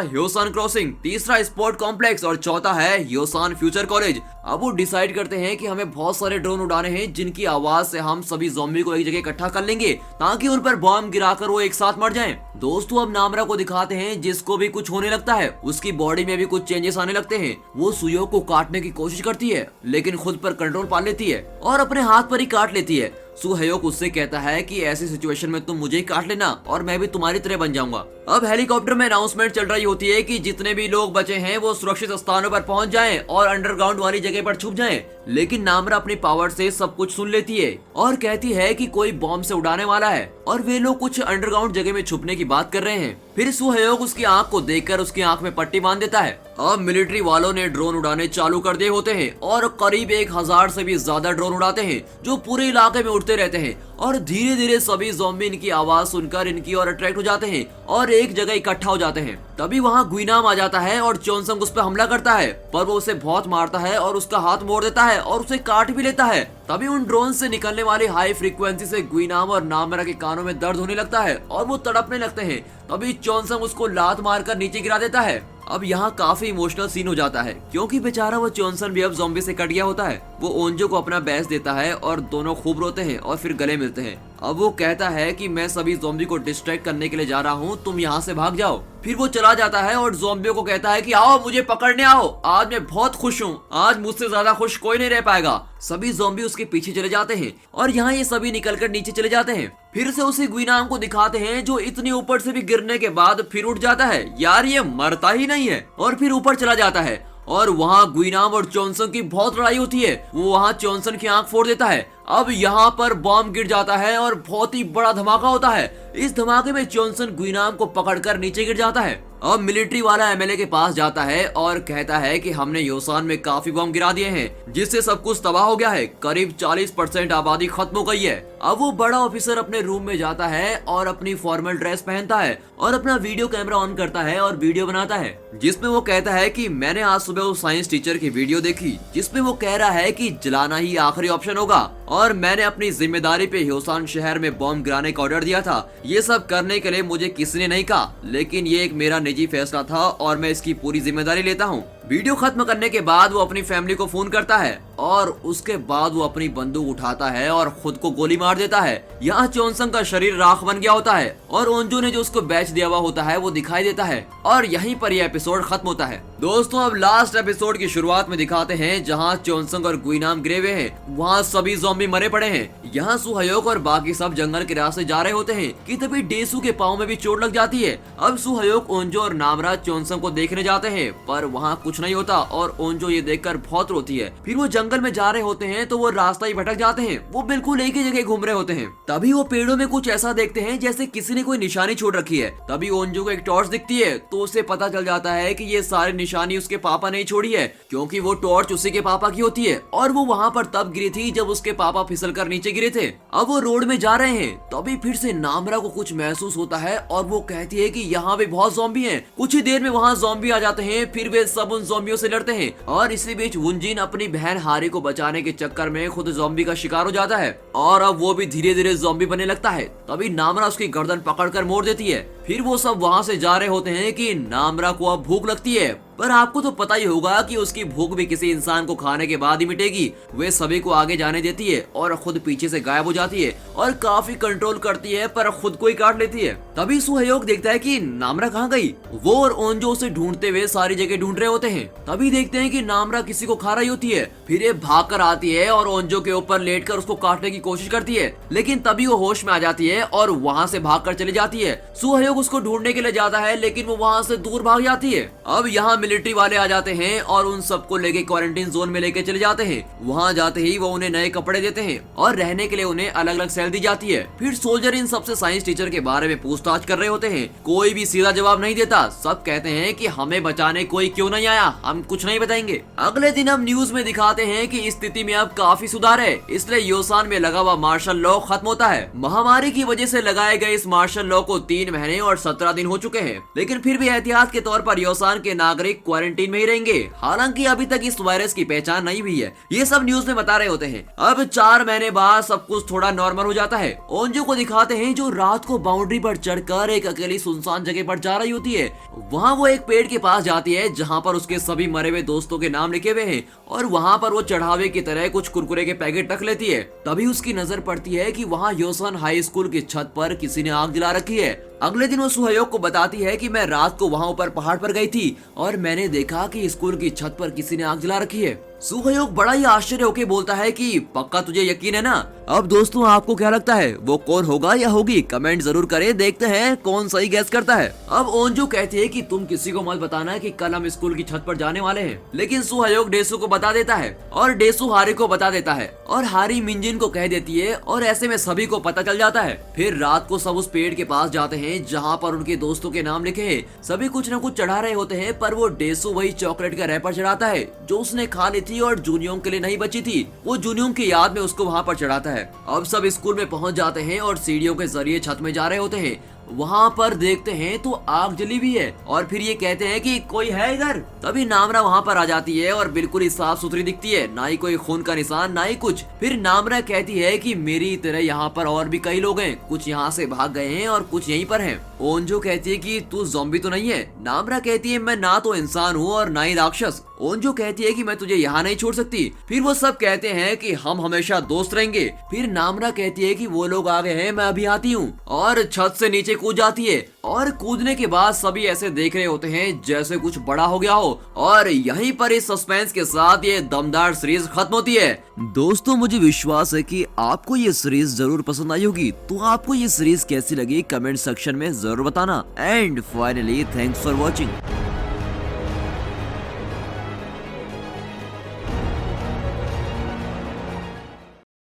[SPEAKER 1] ह्योसान क्रॉसिंग, तीसरा स्पोर्ट कॉम्प्लेक्स और चौथा है ह्योसान फ्यूचर कॉलेज। अब वो डिसाइड करते हैं कि हमें बहुत सारे ड्रोन उड़ाने हैं जिनकी आवाज से हम सभी ज़ॉम्बी को एक जगह इकट्ठा कर लेंगे ताकि उन पर बम गिराकर वो एक साथ मर जाएं। दोस्तों अब नामरा को दिखाते हैं जिसको भी कुछ होने लगता है। उसकी बॉडी में भी कुछ चेंजेस आने लगते हैं। वो सुयो को काटने की कोशिश करती है, लेकिन खुद पर कंट्रोल पा लेती है और अपने हाथ पर ही काट लेती है। सुहयोग उससे कहता है कि ऐसी सिचुएशन में तुम मुझे ही काट लेना और मैं भी तुम्हारी तरह बन जाऊंगा। अब हेलीकॉप्टर में अनाउंसमेंट चल रही होती है कि जितने भी लोग बचे हैं वो सुरक्षित स्थानों पर पहुंच जाएं और अंडरग्राउंड वाली जगह पर छुप जाएं। लेकिन नामरा अपनी पावर से सब कुछ सुन लेती है और कहती है कि कोई बॉम्ब से उड़ाने वाला है और वे लोग कुछ अंडरग्राउंड जगह में छुपने की बात कर रहे हैं। फिर सुहयोग उसकी आंख को देखकर उसकी आंख में पट्टी बांध देता है। अब मिलिट्री वालों ने ड्रोन उड़ाने चालू कर दिए होते हैं और करीब 1000 से भी ज्यादा ड्रोन उड़ाते हैं जो पूरे इलाके में उड़ते रहते हैं और धीरे धीरे सभी ज़ॉम्बी इनकी आवाज सुनकर इनकी ओर अट्रैक्ट हो जाते हैं और एक जगह इकट्ठा हो जाते हैं। तभी वहाँ गुइनाम आ जाता है और चोनसंग उस पर हमला करता है, पर वो उसे बहुत मारता है और उसका हाथ मोड़ देता है और उसे काट भी लेता है। तभी उन ड्रोन से निकलने वाली हाई फ्रीक्वेंसी से गुइनाम और नामरा के कानों में दर्द होने लगता है और वो तड़पने लगते हैं। तभी चोनसंग उसको लात मारकर नीचे गिरा देता है। अब यहाँ काफी इमोशनल सीन हो जाता है क्योंकि बेचारा वो चोनसन भी अब ज़ॉम्बी से कट गया होता है। वो ओंजो को अपना बैस देता है और दोनों खूब रोते हैं और फिर गले मिलते हैं। अब वो कहता है कि मैं सभी ज़ॉम्बी को डिस्ट्रैक्ट करने के लिए जा रहा हूँ, तुम यहाँ से भाग जाओ। फिर वो चला जाता है और ज़ॉम्बियों को कहता है कि आओ मुझे पकड़ने आओ, आज मैं बहुत खुश हूँ, आज मुझसे ज्यादा खुश कोई नहीं रह पाएगा। सभी ज़ॉम्बी उसके पीछे चले जाते हैं और यहाँ ये सभी निकलकर नीचे चले जाते हैं। फिर से उसी गुइनाम को दिखाते हैं जो इतनी ऊपर से भी गिरने के बाद फिर उठ जाता है। यार ये मरता ही नहीं है और फिर ऊपर चला जाता है और वहाँ गुइनाम और चोनसन की बहुत लड़ाई होती है। वो वहाँ चोनसन की आंख फोड़ देता है। अब यहाँ पर बॉम्ब गिर जाता है और बहुत ही बड़ा धमाका होता है। इस धमाके में चोनसन गुइनाम को पकड़कर नीचे गिर जाता है। अब मिलिट्री वाला एमएलए के पास जाता है और कहता है कि हमने ह्योसान में काफी बम गिरा दिए हैं जिससे सब कुछ तबाह हो गया है, करीब 40% आबादी खत्म हो गई है। अब वो बड़ा ऑफिसर अपने रूम में जाता है और अपनी फॉर्मल ड्रेस पहनता है और अपना वीडियो कैमरा ऑन करता है और वीडियो बनाता है जिसमें वो कहता है कि मैंने आज सुबह उस साइंस टीचर की वीडियो देखी जिसमें वो कह रहा है कि जलाना ही आखिरी ऑप्शन होगा और मैंने अपनी जिम्मेदारी पे ह्योसान शहर में बॉम्ब गिराने का ऑर्डर दिया था। ये सब करने के लिए मुझे किसी ने नहीं कहा, लेकिन ये एक मेरा निजी फैसला था और मैं इसकी पूरी जिम्मेदारी लेता हूँ। वीडियो खत्म करने के बाद वो अपनी फैमिली को फोन करता है और उसके बाद वो अपनी बंदूक उठाता है और खुद को गोली मार देता है। यहाँ चोनसंग का शरीर राख बन गया होता है और ओंजो ने जो उसको बैच दिया हुआ होता है वो दिखाई देता है और यहीं पर यह एपिसोड खत्म होता है। दोस्तों अब लास्ट एपिसोड की शुरुआत में दिखाते हैं जहाँ चोनसंग और गुइनाम गिरे हुए हैं, वहाँ सभी ज़ॉम्बी मरे पड़े हैं। यहाँ सुहयोक और बाकी सब जंगल के रास्ते जा रहे होते हैं कि तभी डेसू के पाँव में भी चोट लग जाती है। अब सुहयोक, ओंजो और नामरा चोनसंग को देखने जाते हैं पर वहाँ कुछ नहीं होता और ओंजो ये देखकर बहुत रोती है। फिर वो जंगल में जा रहे होते हैं तो वो रास्ता ही भटक जाते हैं, वो बिल्कुल एक ही जगह घूम रहे होते हैं। तभी वो पेड़ों में कुछ ऐसा देखते हैं जैसे किसी ने कोई निशानी छोड़ रखी है। तभी ओंजो को एक टॉर्च दिखती है तो उसे पता चल जाता है कि ये सारी निशानी उसके पापा ने छोड़ी है, क्योंकि वो टॉर्च उसी के पापा की होती है और वो वहाँ पर तब गिरी थी जब उसके पापा फिसल कर नीचे गिरे थे। अब वो रोड में जा रहे हैं तभी फिर से नामरा को कुछ महसूस होता है और वो कहती है कि यहाँ भी बहुत ज़ॉम्बी हैं। कुछ ही देर में वहाँ ज़ॉम्बी आ जाते हैं, फिर वे सब उन ज़ॉम्बियों से लड़ते हैं और इसी बीच वुनजिन अपनी बहन हारी को बचाने के चक्कर में खुद ज़ॉम्बी का शिकार हो जाता है और अब वो भी धीरे धीरे ज़ॉम्बी बनने लगता है। तभी नामरा उसकी गर्दन पकड़कर मोड़ देती है। फिर वो सब वहाँ से जा रहे होते हैं कि नामरा को अब भूख लगती है, पर आपको तो पता ही होगा कि उसकी भूख भी किसी इंसान को खाने के बाद ही मिटेगी। वे सभी को आगे जाने देती है और खुद पीछे से गायब हो जाती है और काफी कंट्रोल करती है पर खुद को ही काट लेती है। तभी सुहयोक देखता है कि नामरा कहाँ गई। वो और ओंजो उसे ढूंढते हुए सारी जगह ढूंढ रहे होते हैं। तभी देखते हैं कि नामरा किसी को खा रही होती है। फिर ये भाग कर आती है और ओंजो के ऊपर लेट कर उसको काटने की कोशिश करती है, लेकिन तभी वो होश में आ जाती है और वहाँ से भाग कर चली जाती है। सुहयोक उसको ढूंढने के लिए जाता है लेकिन वो वहाँ से दूर भाग जाती है। अब यहाँ मिलिट्री वाले आ जाते हैं और उन सबको लेके क्वारंटीन जोन में लेके चले जाते हैं। वहाँ जाते ही वो उन्हें नए कपड़े देते हैं और रहने के लिए उन्हें अलग अलग सेल दी जाती है। फिर सोल्जर इन सबसे साइंस टीचर के बारे में पूछताछ कर रहे होते हैं। कोई भी सीधा जवाब नहीं देता, सब कहते हैं कि हमें बचाने कोई क्यों नहीं आया, हम कुछ नहीं बताएंगे। अगले दिन हम न्यूज में दिखाते हैं कि स्थिति में अब काफी सुधार है, इसलिए योसान में लगा हुआ मार्शल लॉ खत्म होता है। महामारी की वजह से लगाए गए इस मार्शल लॉ को 3 महीने और 17 दिन हो चुके हैं, लेकिन फिर भी एहतियात के तौर पर योसान के नागरिक क्वारंटीन में ही रहेंगे। हालांकि अभी तक इस वायरस की पहचान नहीं हुई है, ये सब न्यूज में बता रहे होते हैं। अब 4 महीने बाद सब कुछ थोड़ा नॉर्मल हो जाता है। ओंजो को दिखाते हैं जो रात को बाउंड्री पर चढ़कर एक अकेली सुनसान जगह पर जा रही होती है। वहाँ वो एक पेड़ के पास जाती है जहाँ पर उसके सभी मरे हुए दोस्तों के नाम लिखे हुए हैं और वहाँ पर वो चढ़ावे की तरह कुछ कुरकुरे के पैकेट रख लेती है। तभी उसकी नजर पड़ती है कि वहाँ योसान हाई स्कूल की छत पर किसी ने आग जला रखी है। अगले दिन वो सुहयोक को बताती है कि मैं रात को वहाँ ऊपर पहाड़ पर गई थी और मैंने देखा कि स्कूल की छत पर किसी ने आग जला रखी है। सुहयोक बड़ा ही आश्चर्य होकर बोलता है कि पक्का तुझे यकीन है ना। अब दोस्तों आपको क्या लगता है वो कौन होगा या होगी, कमेंट जरूर करें, देखते हैं कौन सही गैस करता है। अब ओंजो कहती है कि तुम किसी को मत बताना कि कल हम स्कूल की छत पर जाने वाले हैं, लेकिन सुहयोक डेसू को बता देता है और डेसू हारी को बता देता है और हारी मिंजिन को कह देती है और ऐसे में सभी को पता चल जाता है। फिर रात को सब उस पेड़ के पास जाते हैं जहाँ पर उनके दोस्तों के नाम लिखे हैं। सभी कुछ न कुछ चढ़ा रहे होते हैं पर वो डेसू वही चॉकलेट का रैपर चढ़ाता है जो उसने खा ली थी और जूनियोंग के लिए नहीं बची थी। वो जूनियोंग की याद में उसको वहाँ पर चढ़ाता है। अब सब स्कूल में पहुँच जाते हैं और सीढ़ियों के जरिए छत में जा रहे होते हैं। वहाँ पर देखते हैं तो आग जली हुई है और फिर ये कहते हैं कि कोई है इधर। तभी नामरा वहाँ पर आ जाती है और बिल्कुल ही साफ सुथरी दिखती है, ना ही कोई खून का निशान ना ही कुछ। फिर नामरा कहती है कि मेरी तरह यहाँ पर और भी कई लोग हैं, कुछ यहाँ से भाग गए हैं और कुछ यहीं पर हैं। ओंजो कहती है कि तू ज़ॉम्बी तो नहीं है। नामरा कहती है मैं ना तो इंसान हूँ और ना ही राक्षस। ओंजो कहती है कि मैं तुझे यहाँ नहीं छोड़ सकती। फिर वो सब कहते हैं कि हम हमेशा दोस्त रहेंगे। फिर नामरा कहती है कि वो लोग आ गए हैं, मैं अभी आती हूँ और छत से नीचे कूद जाती है और कूदने के बाद सभी ऐसे देख रहे होते हैं जैसे कुछ बड़ा हो गया हो और यहीं पर इस सस्पेंस के साथ ये दमदार सीरीज खत्म होती है। दोस्तों मुझे विश्वास है कि आपको ये सीरीज जरूर पसंद आई होगी, तो आपको ये सीरीज कैसी लगी कमेंट सेक्शन में जरूर बताना। And finally thanks for watching.